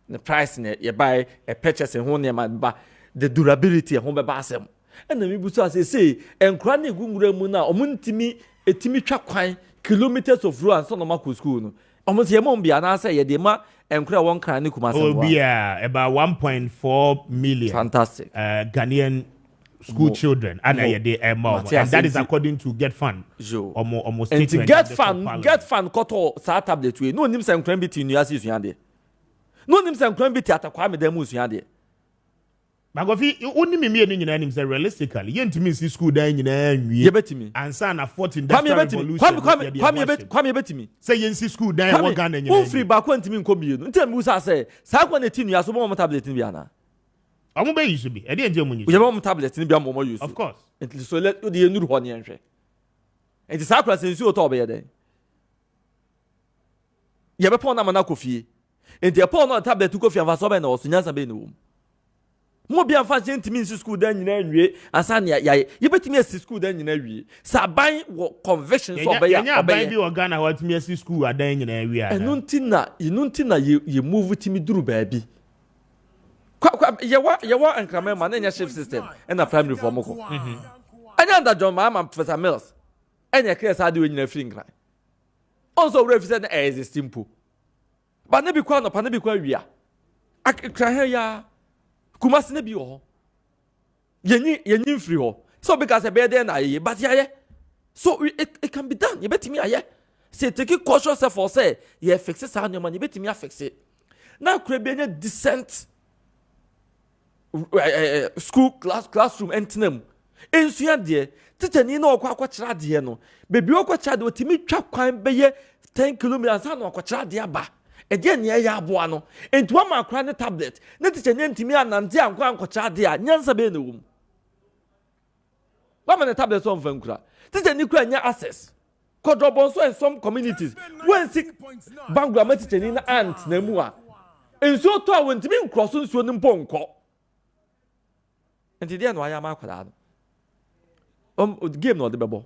the price ne you buy a purchase ho ne ma ba the durability ho beba asem and me buso say enkra na egungura mu na omuntimi etimi twa kwan kilometers of road and so no maku school no omo se yemo bia na say ye de ma enkra won kran ne kuma asem about 1.4 million fantastic Ghanaian school children and that is according to Get Fund almost and to Get Fund koto sa tablet we no nim se nkran bi ti nuase suan de no nim se nkran bi ti Kwame dem suan de Bagofi onni me no nyina nim se realistically ye ntimi si school dan nyina nwie ye betimi and san na 14 industrial revolution Kwame betimi say ye nsi school dan wo Ghana nyina won free ba ko ntimi nko bi no ntem bu say sa kwa na ti nuase mo tablet ni bi ana omo be use bi e dey nje mo use we have tablet ni bia mo use of course until so let the enuru ho ne enhwe enti sakra sensu o to be ye den ye be pon na mana kofie enti e pon na tablet kofie anfa so be na osunya sa be no mo bia fa gentimi in school dan nyina nwie asa ne ye betimi asi school dan nyina wie sa ban wo conviction so be ya ban bi organa what me asi school adan nyina wie ana enunti na ye move timi duru ba bi Yawa and Kramema, and your shift system, and a primary form. I know that John Mamma, Professor Mills, and your case I do in your finger. Also, represent as simple. But never kwa no panebi kwa wia. Akra ya Kumasi ne bi ho. Yenyi free ho. So because a better na ye, but yeah. So it can be done. You bet me aye. Say take it cautious for say, you fix it on your money, bet me fix it. Now could be a decent school classroom entinem. In Suya teacher ni no kwa chira de no. Baby o kwa chira de otimi twa kwan beye 10 kilometers na kwa chira de aba. E de ne ya aboa no. Enti wa ma kra ne tablet. Ne teacher ni ntimi anante ankwa kwa chira de a nyansa be na wum. Wa ma ne tablet so mfa nkura. Teacher ni kura nya access. Kodrobonso in some communities. When sick Bangla teacher ni na aunt na mu a. Enso to a wentimi nkroso nsuo ne mponko. Enti dia no aya ma kwada no. Game no de bebo.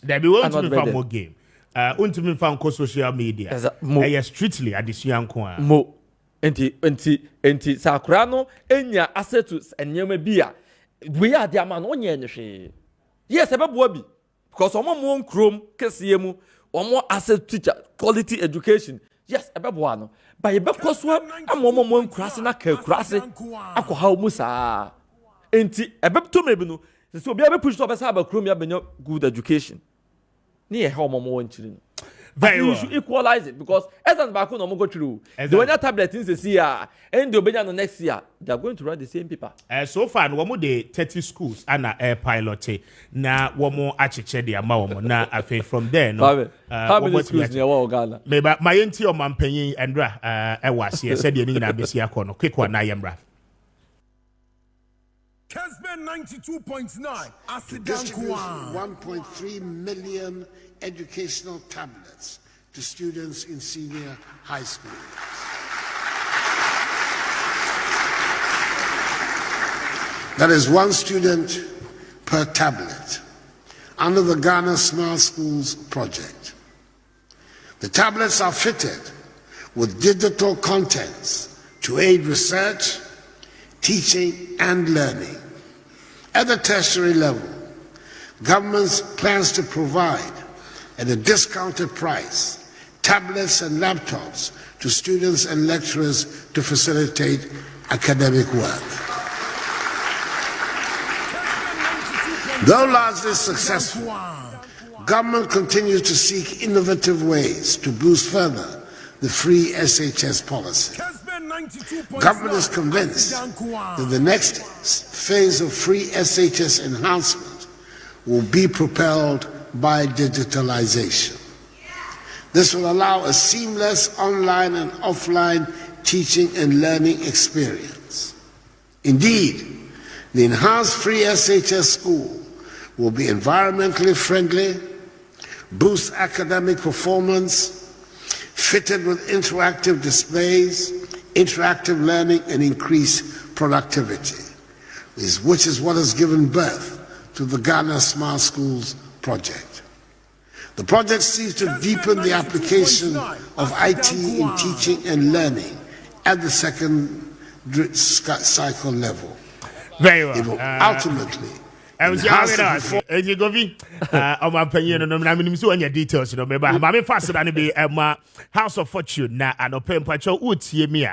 There be want to be more game. Untimi fa nko social media. Strictly adesua nko a. Mo. Enti sakura no enya assetus enyema bi a. We are the man on ye hwe. Yes, ebebo bi. Because omo mo nkrom kesiye mu, omo asset teacher, quality education. Yes, ebebo no. But ye because wa amomo mo nkrase na ka krase akwa mu saa. Enti ebebto mebi no. So obi abe push to be say abakrom ya benyo good education. Ni ye how omo nchiri no. Very well. You should equalize it because essence back no go through. The one tablet in this year and the obenya no next year they are going to run the same paper. So far no mo de 30 schools ana air pilot na wo mo acheche de ama wo mo na afi from there no. How many schools near Ghana? Me ba my enti o mampanyin endra e wase said ye ni na besi akọ no quick one na yemra. Kessben 92.9 distribute 1.3 million educational tablets to students in senior high school. That is one student per tablet under the Ghana Smart Schools project. The tablets are fitted with digital contents to aid research, teaching and learning. At the tertiary level, government plans to provide at a discounted price tablets and laptops to students and lecturers to facilitate academic work. Though largely successful, government continues to seek innovative ways to boost further the free SHS policy. Government is convinced that the next phase of free SHS enhancement will be propelled by digitalization. This will allow a seamless online and offline teaching and learning experience. Indeed, the enhanced free SHS school will be environmentally friendly, boost academic performance, fitted with interactive displays, interactive learning, and increase productivity, which is what has given birth to the Ghana Smart Schools project. The project seeks to deepen the application of IT in teaching and learning at the second cycle level. Very well. It will ultimately I was Govi, my opinion, and I'm in so details, you know, but I'm faster than be a House of Fortune now, and open patrol would see me.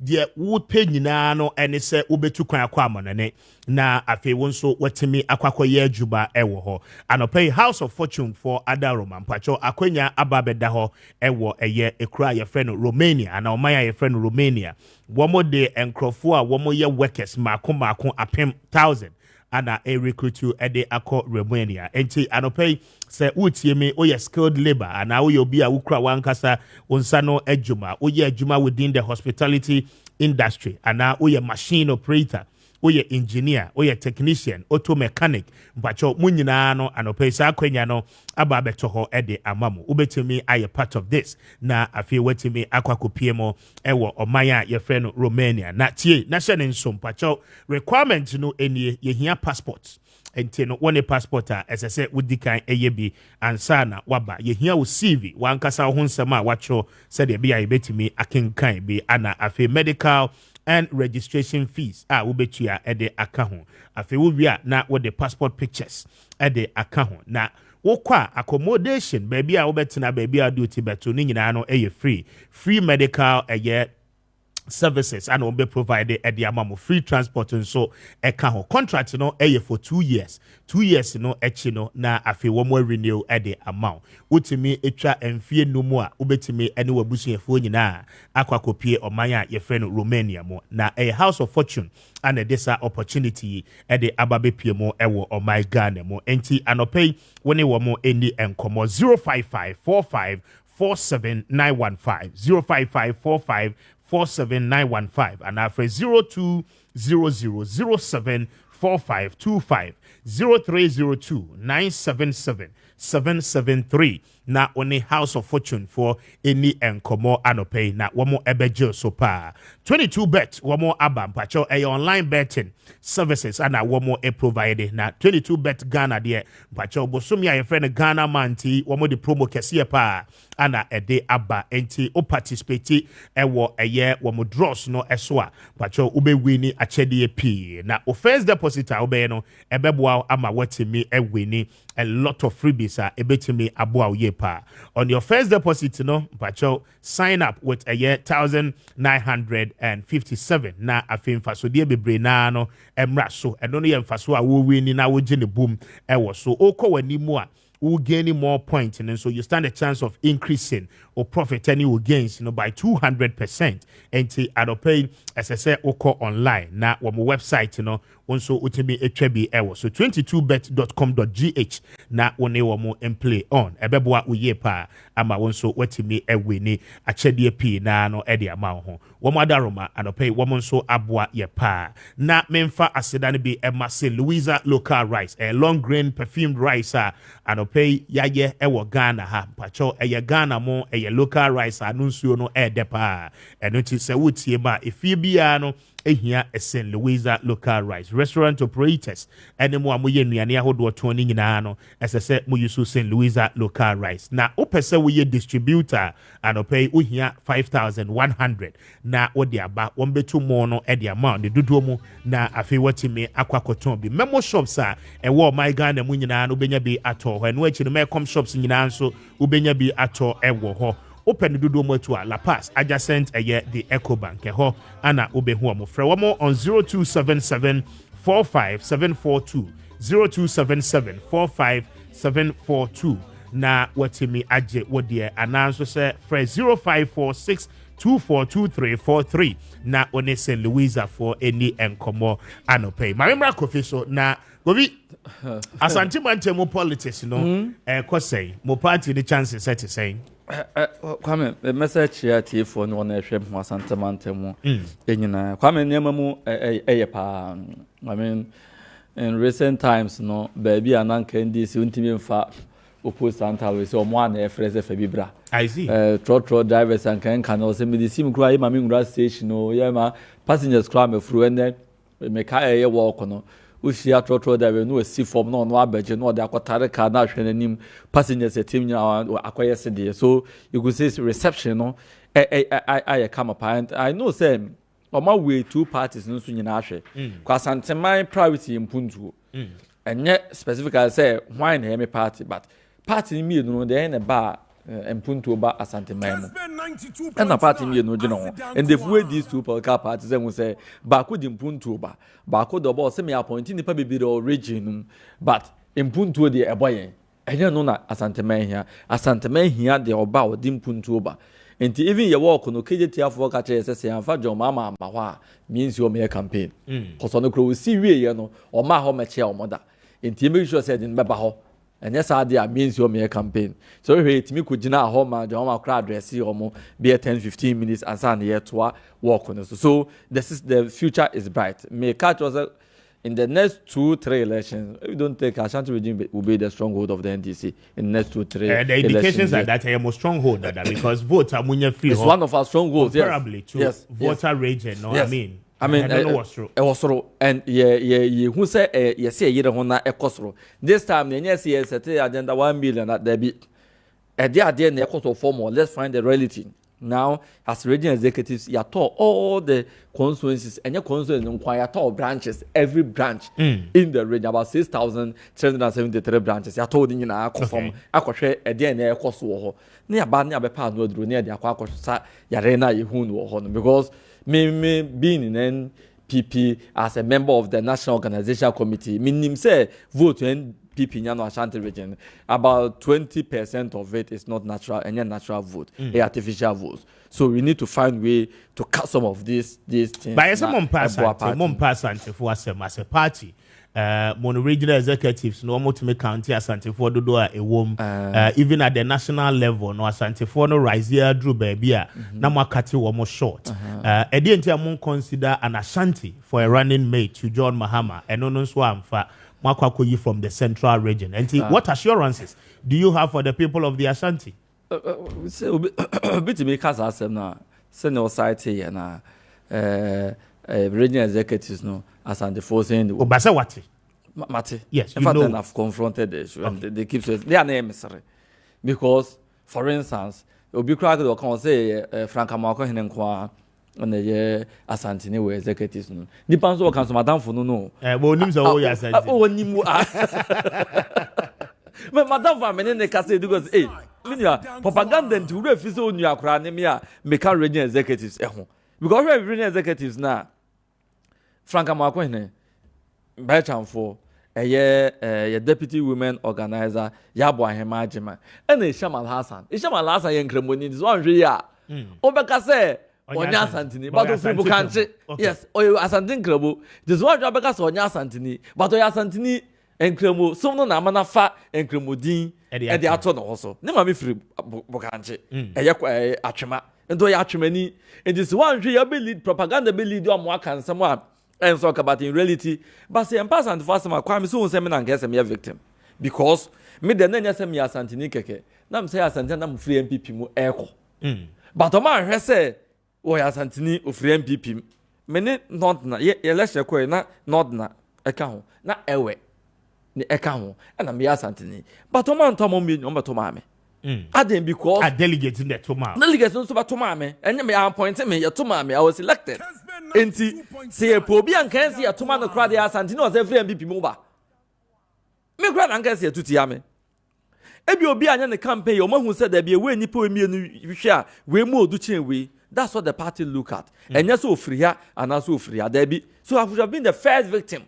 Dear would pay no and it's a ube to Kwame and na afe wonso watimi akwakoye juba ewo ho anope House of Fortune for Adaroman pacho akwenya ababeda ho ewo eye ekura ye friend Romania and omaya ye friend Romania womo de enkrofo a womo ye workers mako apem 1000 ana a recruit you ede akọ Romania enti anope se utie me oye skilled labor ana oye obi a ukra wankasa onsano adwuma oye adwuma within the hospitality industry ana oye machine operator oye engineer oye technician auto mechanic mpacho munyina no anope sa akwanya no aba beto ho ede amamo ubetimi aye part of this na afi wetimi akwakopie mo ewo omaya ye friend Romania na tie na hye ne nso mpacho requirement no enie ye hia passport enti no one passport a esese wudikan eyebi ansana waba ye hia wo CV wankasa ho nsem a wacho said e bia yebetimi akenkan bi ana afi medical and registration fees ubetua ede akaho afi wo wia na wo the passport pictures ede akaho na wokwa accommodation baby a wobetina baby a duty beto ni nyina no free medical services and will be provided at the amount free transport and so a contract for 2 years 2 years na afi one more renew at the amount utimi etwa emfie no mu a ubetimi ene wabusuafo nyina akwa kopie omanya ye friend Romania mo na a house of fortune and a desa opportunity at the ababe pmo ewo o my Ghana mo enti anopay when wo mo eni enkomo 05545 47915 05545 47915 and after 0200074525 0302 977 773 na only house of fortune for any enkomo anope na wamo ebejo so pa 22 bet wamo aba mpacho a online betting services and wamo e provided na 22 bet Ghana de mpacho bosumi a friend Ghana manti wamo the promo kese pa ana ede aba enti o participate ewo eye wamo draws no eswa mpacho ube wini achede p na o first depositor ube no ebeboa ama watimi e wini a lot of freebies are ebetimi aboa yepa on your first deposit pacho sign up with a year 1957 na afin faso de bebre na no emra so eno no ye faso a wo wini na wo gine boom e wo so okọ wani mu a will gain more points and so you stand a chance of increasing or profit any will gains by 200% and adopay as I say oko online na one website also utimi HB ewo so 22bet.com.gh na one wo in play on ebeboa uyepa ama wonso wetimi ewini achedie p na no edi ama ho wo madaroma adopay wo so aboa yepa na memfa asedane bi emase Louisa local rice a long grain perfumed rice adopay yaye ewo Ghana ha pacho eye Ghana mo eye local rice anunsuo no edepa eno ti se wutie ba efie bia no ehia esen Louisa local rice restaurant operators ene mo amoye nuane ahodo to ni nyina no esese mo yusu St. Louisa local rice na opese wo ye distributor anopay ohia 5100 na odi aba wombetu mo no e de amount de dodo mu na afi watime akwakoton bi memo shops ewo my Ghana mu nyina no benya bi ato ho eno achi no me shops nyina nso ubenya bi ato ewo ho open dodo mo to La Paz adjacent the Ecobank ho ana obehu mo frɛ wo mo on 0277 45742 0277 45742 na watimi agye wodie ananso sɛ frɛ 0546 242343 na one St. Louisa for any enkomo anopay mamra kofi so na gobi asante mantemo politics kosei mo party the chances set to say Kwame message here for no na hwem ho asante mantemo enyina Kwame niam mu pa I mean in recent times no baby ananka ndisi untimi mfa opposed Santa we say omo na efreze fa bibra I see trotro drivers and can say medicine kura e ma me ngura station no ye ma passengers kura me fru and me ka ye walk no ushia trotro driver no see form no abeje no de akotare ka na hwe nanim passengers team nya akoye sede so you could say reception no I come up and I know say on my way two parties no so nyina hwe kwa santeman priority impuntu enye specifically say why na me party but party me no dey na ba impuntu ba asanteman and the party me no gino and the way these two political parties say we say ba ko di impuntu ba ko do boss me appoint ni pa bebi the origin but impuntu dey eboyen enye no na asanteman hia dey oba o di impuntu ba and even your work no KJT afọ ka che say anfa John mama ho a means you make campaign cause no kro see wie ye no o ma ho meche o moda and make sure say din beba ho and yes I means you make campaign so we timi ko gina ho ma John ma kra address o mo be 10-15 minutes and san here to work on so this is the future is bright may catch us in the next 2-3 elections. If we don't take Ashanti regime will be the stronghold of the NDC in the next 2-3 the indications are that I am a stronghold because votes are free. It's one of our strongholds, comparably to voter region. No, yes. I mean, I don't know what's true. It was true, and who say you say you don't want to echo this time. Yes, set agenda 1 million at there be. At the idea, they cost of form. Let's find the reality. Now, as regional executives, you told all the constituencies and your constituencies inquire told branches, every branch in the region, about 6,373 branches. You told in our conform, I share a DNA cost war. Near Barney Abepa no drew near the Aqua Yarena Yehun, because me being in NPP as a member of the National Organization Committee, meaning say vote to NPP in Ashanti region, about 20% of it is not natural and natural vote, artificial votes. So we need to find way to cut some of these things. But as a Mompasante for us as a party, mono regional executives no more to make county Asante for do a womb, even at the national level, no Asante for no rise here drew baby, no more cutting one more short. A didn't consider an Ashanti for a running mate to John Mahama and no swam for Maakye Kubi from the central region. And what assurances do you have for the people of the Ashanti? Bit me cast as na senior society and regional executives no Asante for saying the Obasa what? Mate. Yes, in fact, I've confronted the issue and they keep saying they are necessary because, for instance, Obi Crack will come say Frank Amako Hinenkwa on the Asante ni executives no. Depends what comes madam for no. Well, names are all your Asante. Oh, nimu. But madam for many they can say because hey. Propaganda to refuse on your cranimia, make regional executives. Because we have regional executives now. Frank Amako Bertrand for a deputy women organizer, Yabwa Hemajima, and a Shamal Hassan. It's Shamal Hassan and Cremoni is 1 year. Obeka say, Onya Santini, but of people can't say, yes, or you are Santin Crebo. This one Jabaka Onya Santini, but Oya Santini and Cremo, some no Namana Fa and Cremodin. And the aton also. Never be free Bokanche. A yakwa achima. And do yachimani. And this 1 year lead propaganda be do Mwaka and someone and talk about in reality. But say and pass and fast my crime soon seminar and guess a mere victim. Because me the name semi Asantini keke. Nam say Asantana free MPP mu echo. But a man say, oh Asantini of free MPP. Many not na ye let's your not na account. Na ewe. Ni eka and I'm Asantini. But Toman Tomomi no Tomame. I didn't because I delegate in the Toma. Delegates also about Tomame, and you may appoint me a Tomame. I was elected. And see a Pobian can see a Tomano crowd the Asantino as every MP mova. Me grand and can see a Tutiame. Ebi Obi and the campaign, your mom who said there be a way Nipo me share, we more do change we. That's what the party look at. And you're so free and also free. There be so I would have been the first victim.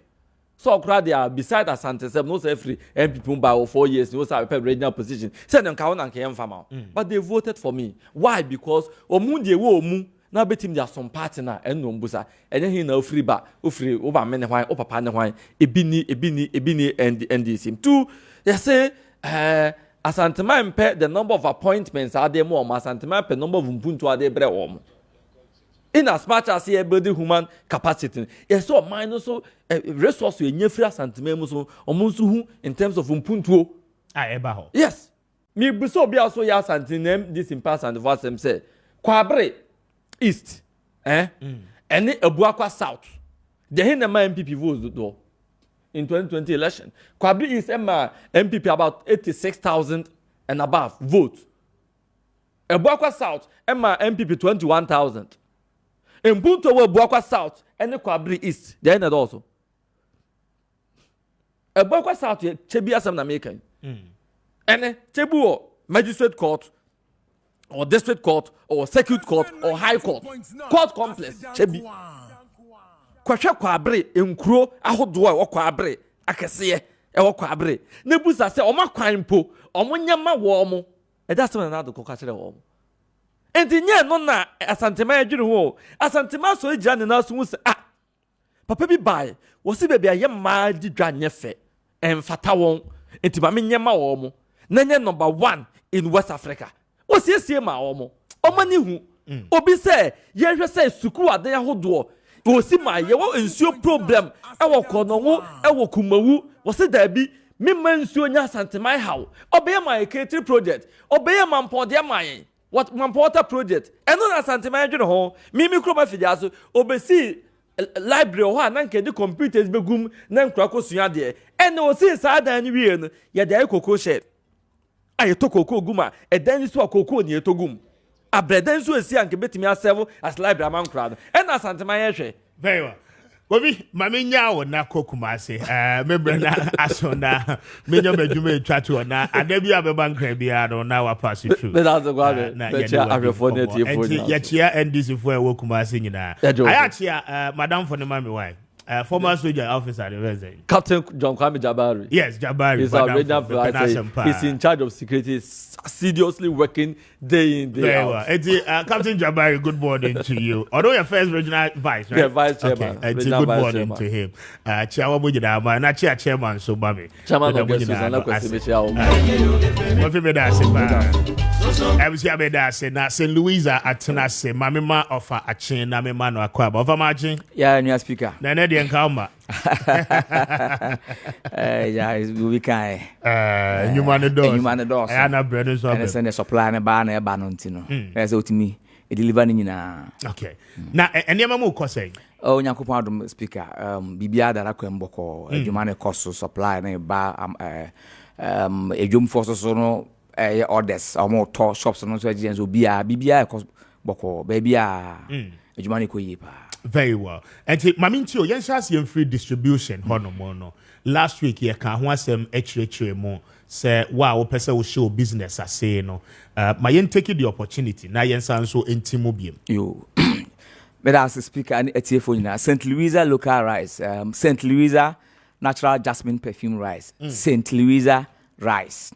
So crowd there beside Asante Seb no say free MP by 4 years no say regional position. Say them can and can farm. But they voted for me. Why? Because omundi wo omu na betim their some party na eno mbusa. Enye hin na free ba, free over men hwan, o papa ne hwan. Ebini and this him. Two, they say Asante man pe the number of appointments are there more Asante man pe number of mpuntu are there bre wo. In as much as he building human capacity, yes, so minus so resource you nyefra santimemu so omunsu in terms of mpuntuo. Yes. Me buso bi also ya santinem this in pass and verse them say Kwabre East and Abuakwa South. The hin na MPP votes do in 2020 election. Kwabre East MPP about 86,000 and above votes. Abuakwa South MPP 21,000. In Bunto we Abuakwa South and the Kwabre East. They ended also. Abuakwa South chebi asam na making. And chebu magistrate court or district court or circuit court or high court. Court complex chebi. Kwahwe Kwabre enkuro ahodo e Kwabre akese e Kwabre. Nebusa say oma kwan mpo omo nyama wo omo. E da so na do koka kire wo omo. Enti nye no na Asantema adwene ho Asantema so egira ne na so hu se papa bi bai wo se bebia ye ma di dwa nye fe emfata won enti ba me nyema wo mo na nye number 1 in West Africa wo se ma wo mo omani hu obi se ye hwe se suku adan ahodo wo si ma ye wo nsuo problem e wo kono wo e wo kumawu wo se da bi me man nsuo nya Asantema hawo obeye ma eketri project obeye ma mpode ma yen what Mampota project and no Asantema adwene ho mimi kroma fidiaso obesi library ho ananke de computers begum na nkura kosua de and o si sa dan ni wie no ye de kokoko shed aye to kokoko guma e dan ni so kokoko ni etogum abreden so esi anke betimi aserve as library man crowd and asantema yehwe very well Obi, mami nyawo na kokumase. Membre na asona. Menyo mejume etwatu na adebi abeba nkra bia no na wa pass it through. That's the one. Becha agrefone tie ya chia NDC fo e wo kumase nyina. Aya chia madam for ne mami why. Former soldier officer the resident. Captain John Kwame Jabari. Yes, Jabari. He's in charge of security. Assiduously working day in, day out. Well. Captain Jabari, good morning to you. Although your first regional vice, right? Yeah, vice chairman. Okay. Good morning to him. Chairman Bujida, not chairman, so Bami. Chairman of the na St. Louisa Atenase, Mamma offer a chain, Namima no Aquab of a margin. Yeah, new speaker. Nanedi and Kalma. Yeah, it's we can. Human doors. Anna brothers and send a supply and a banner a banontino. That's what me. It delivering in a. Okay. Now, and Yamamu Kose. Oh, Nyakupadum speaker. Bibia that I can book or human cost supply and a bar a jump for so orders or more tall shops and also agents will be a BBI cost boko baby a human equipa. Very well. And Mamintio, yes, as you free distribution, Honomono. Last week, you can want some HH more. Say, wow, person will show business. I say, no. My yen take the opportunity. Now, yen sound so intimobium. You, but as a speaker, and a telephone, St. Louisa local rice, St. Louisa natural jasmine perfume rice, St. Louisa rice.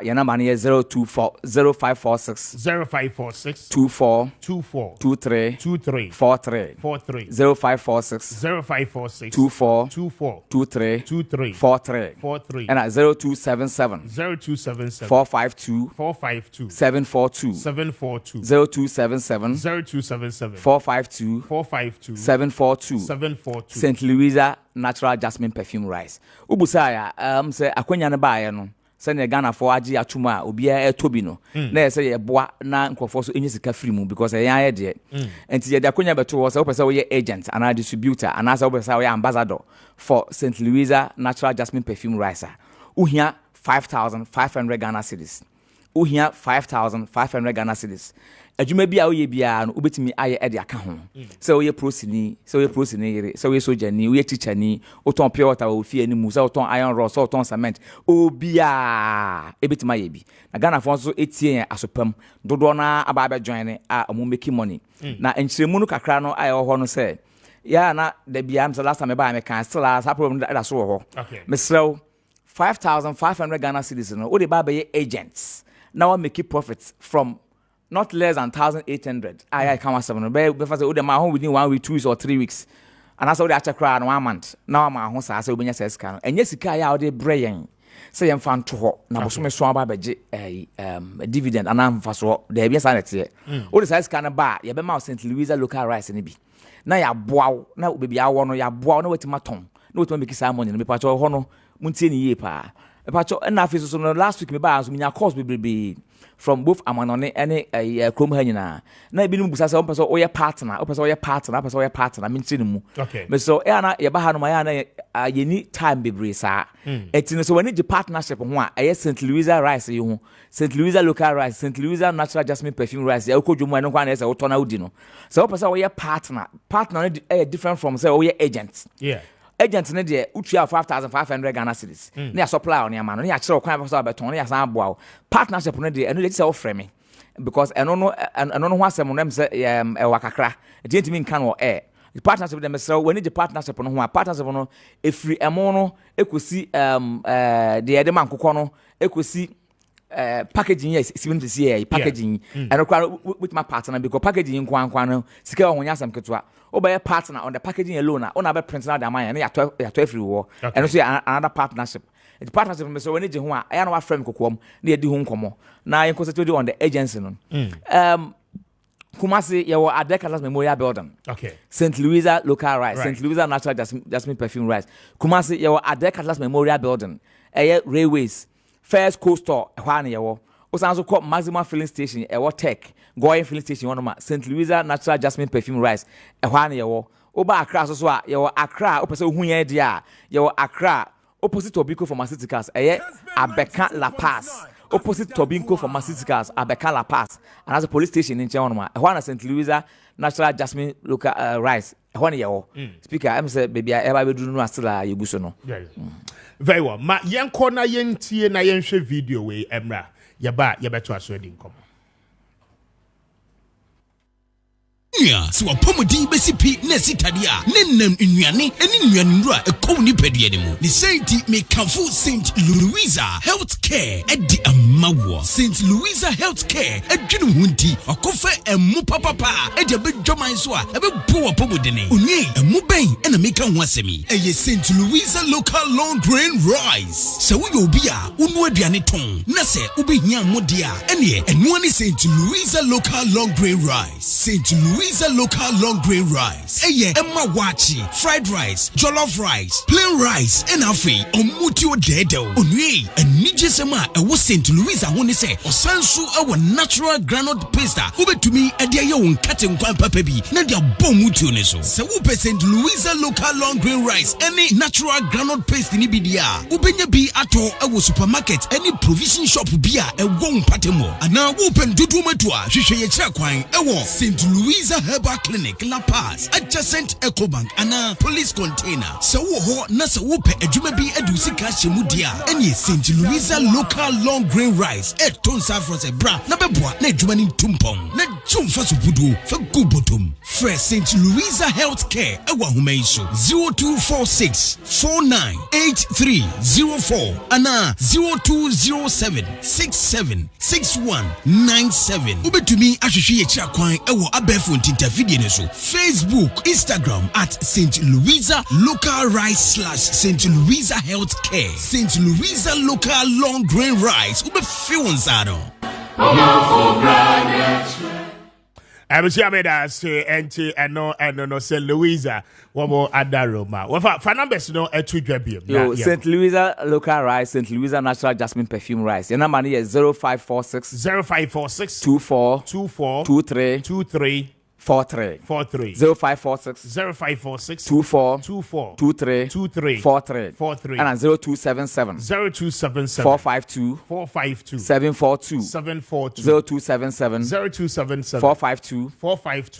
Your number is 0546 0546 24 24 23 23 43 43 0546 0546 24 24 23 23 43 43 and 0277 0277 452 452 742 742 0277 0277 452 452 742 742 St. Louisa natural jasmine perfume rice. Ubusaya say akwanya ne baaye no send Ghana for agi atuma obia etobi no na say ye boa na nkofo so enye sika free mu because ye yan de enti ye da konya beto wo say opese we agent and distributor and as opese we ambassador for St. Louisa natural jasmine perfume rice uhia 5,500 Ghana cedis uhia 5,500 Ghana cedis adwuma bia wo ye bia no obetimi aye e de aka ho so we prosini yere so we sojani we teacher ni o ton pure water o fie ni mu so ton iron rod so ton cement obia ebetima ye bi na Ghana fo so etie asopam dodo na aba ba join a omo make money na enchiremu no kakra no aye ho no say ya na da bia am last time ba me kan still as problem da so ho me srew 5,500 Ghana cedis no o de ba be agents now we make profits from not less than 1,800. I can't say be for say the my home within 1 week, 2 weeks or 3 weeks. And that's how they actually cry 1 month. Now my home say we say scan. And yes, sika ya dey brain. Say am fan to ho na boso me so aba beje dividend and am fa so there be sanity. O the size scan ba ye be ma St. Louisa local rice ni bi. Na ya boawo na obebi awo no ya boawo na wetima ton. Na wetima make some money no me pa cho ho no muntie ni ye pa. Me pa cho na afi so no last week me ba so me nya course be from both Amanone and Chrome Hanina. Na ebinim busa se opeso oye partner, opeso oye partner minti mu. Okay. Me so e na ye ba ha no ma ya na ye ni time bebre sa. Etino so when the partnership ho a ye St. Louisa rice ye ho. St. Louisa local rice, St. Louisa natural jasmine perfume rice. Ya okodwuma no kwa na se otona udi no. So opeso oye partner different from say oye agent. Yeah. Agent ne de utua 5,500 Ghana cedis na ya supply on yama no ya kire okwan be so abeton na ya san boa partnership no de eno de say ofre me because eno no ho asem no em say e wakakra e ntimi nka no the partnership de mesra when the partnership no ho a partnership no efri emo no ekosi de ede mankokọ no ekosi packaging yes even see packaging and with my partner because packaging nkwa no sika ohonya asem ketwa obey partner on the packaging alone on be print na the man na ya to every war and also another partnership the partnership me so when je ho a ya na wa frame kokom na ye di ho nkomo na yen concentrate on the agency no Kumasi your Adekalas Memorial Building. Okay. St. Louisa local rice, St. Louisa natural jasmine perfume rice. Kumasi your Adekalas Memorial Building. Railways First Coastal hwane yawo osanso call maximum filling station tech going filling station one St. Louisa natural jasmine perfume rice hwane yawo oba Accra so a yawo Accra opese hunya dia yawo Accra opposite Obiko pharmaceuticals Abeka La Paz opposite Tobinco Pharmaceuticals, Abekala Pass, and as a police station in Chelmsford. One St. Louisa Natural Jasmine local rice. One year. Speaker, I'm say baby, I ever do no still you busono. Very well. Ma yen corner yen tie na yen share video we Emra. Yaba to aswedi nkom. Yeah, so a pomodi besipi nesitadia nenam nnuane eni nnuanuru a ekow ni pedie de mu. Ni senti me kanfo St. Louisa Healthcare edi amawo. St. Louisa Healthcare edwinu hunti akofa emu papa edi abedwoman so a ebebo pomodi ne. Onye emu ben ena meka ho asemi. Eye St. Louisa local long grain rice. Se wo obi a unu aduane ton na se obehia mode a ene enu ani St. Louisa local long grain rice. St. Louisa local long grain rice. Eye emma wachi, fried rice, jollof rice, plain rice, and afi omuti odedo. Onwe enije sema ewo St. Louisa hone se osansu ewo natural granite paste. Ubetumi ade ye won kate nkwan papa bi na dia bomuti one so. Se wo St. Louisa local long grain rice any natural granite paste ni bi dia. Ubenya bi ato ewo supermarket any provision shop bi a ewo mpatemo. Ana wo pen dudu matua hwehwe ye kira kwan ewo St. Louisa Herbal Clinic La Paz adjacent Ecobank ana police container. So wo na so wo pe adwuma bi adu sika hyemudia ene St. Louisa local long grain rice ton safro se bra na beboa na adwuma ni tumpon na chumfa so budu fa gubotom. Fresh St. Louisa Healthcare ewa humaiso 0246 498304 ana 0207 676197. Ubetumi ahwehwe ye kira kwan ewo abefo ntinta video ne so Facebook, Instagram at St. Louisa Local Rice / St. Louisa Healthcare. St. Louisa Local Long Grain Rice. Ube feel nsado. Enti no St. Louisa wabo adaroma. Wafa fa numbers no etudwabiem. Yo, St. Louisa Local Rice, St. Louisa Natural Jasmine Perfume Rice. Your number is 0546 24 23 43 0546 24 23 43 and 0277 452 742 0277 452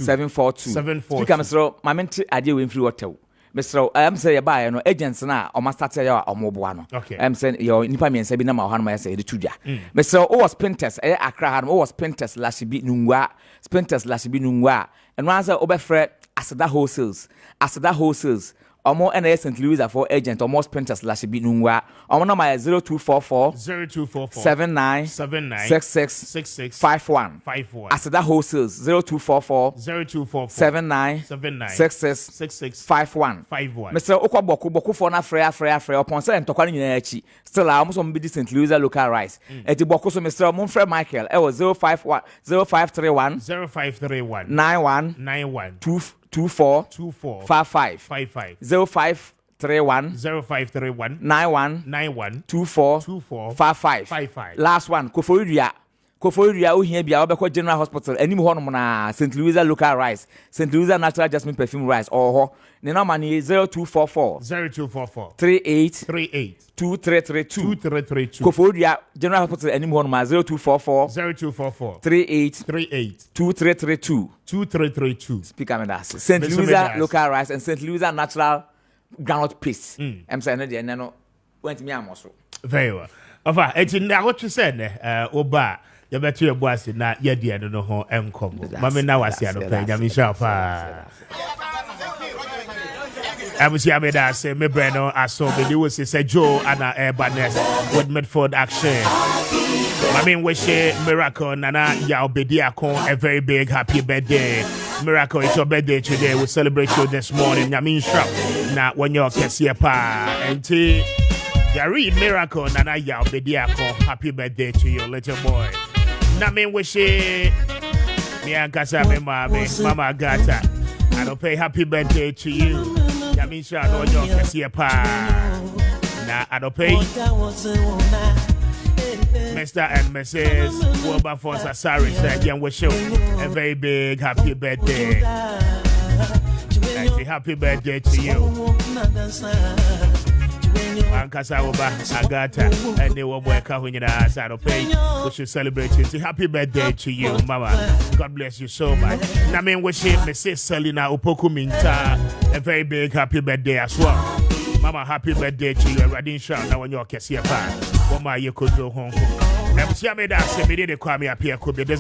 742. Speaker Mr. Mamenti Ade we free water. Mr. Say ya buy no agents na o master tell ya omoboa no. Say your nipa me nsa bi na ma ho no ma say de tudia. Mr. O was Pinterest Accra ha no was Pinterest Lashibi Nungwa and once obefre Asada Wholesales Omo NS St. Louisa for agent almost Pinterest Lashibi Nungwa Omo number 0244 79 66 51 Asada Wholesales 0244 79 66 51 Mr. Okwaboko for na frɛ upon say ntokwa nyina achi still almost on be St. Louisa local rice eti boko so Mr. Monfred Michael it was 0531 91 24 55 0531 91 24 55 last one Koforidua ohia bia obekọ General Hospital anim ho no na St. Louisa local rice St. Louisa natural jasmine perfume rice ho ne number ni 0244 38 2332 Koforidua General Hospital anim ho no ma 0244 38 2332 Speaker me that St. Louisa local rice and St. Louisa natural groundnut paste I'm saying no dey no went me amoso very well ofa eti na what you said oba you better your boss na ye dey no ho enkom mama na wase no pe nyame sha pa abusi ameda say me breno aso be dey we say Joe ana Urbanes with Medford action. I mean, wish Miracle Nana Yao Bediakon a very big happy birthday. Miracle, it's your birthday today. We celebrate you this morning. I mean, shrub. Now, when you're Kessia Pa and T. Read Miracle Nana Yao Bediakon. Happy birthday to you, little boy. I mean, wish me and Casa, Mama Gata. I don't pay happy birthday to you. I mean, sure, I know you're Kessia Pa. Now, I don't pay. Mr. and Mrs. Wilberforce Asari said, young wish you a very big happy birthday. And a happy birthday to you. wankasa woba agata ene wo boy ka ho nyina sa no pay. We should celebrate you. Happy birthday to you, mama. God bless you so much. Na me wish Mrs. Selina Opoku Minta a very big happy birthday as well. Mama, happy birthday to you. I didn't shout now when you're Kessia Pan. What my you could do home. This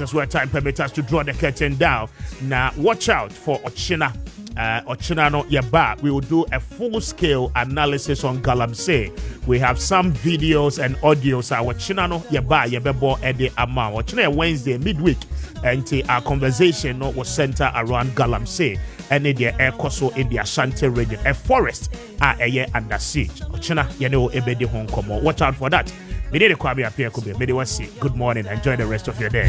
is where time permits us to draw the curtain down. Now, watch out for Ochina. Ochina no Yaba. We will do a full-scale analysis on Galamsey. We have some videos and audios. Ochina no Yaba Yabebo Ede Ama. Ochina Wednesday midweek. And our conversation was centered around Galamsey and the air coastal in the Ashanti region. A forest are a year under siege. Ochina Yano Ebedi Hong Kong. Watch out for that. Me need Kwame Appiah Kubi. Me dey say good morning. Enjoy the rest of your day.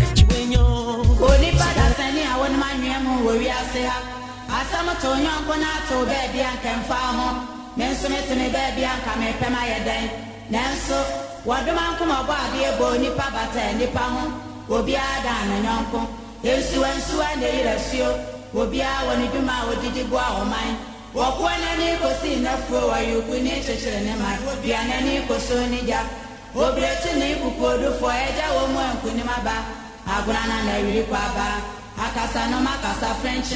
Obretini kukodo for eja wo mo enkunimaba agurana na yiri kwaba akasa no makasa French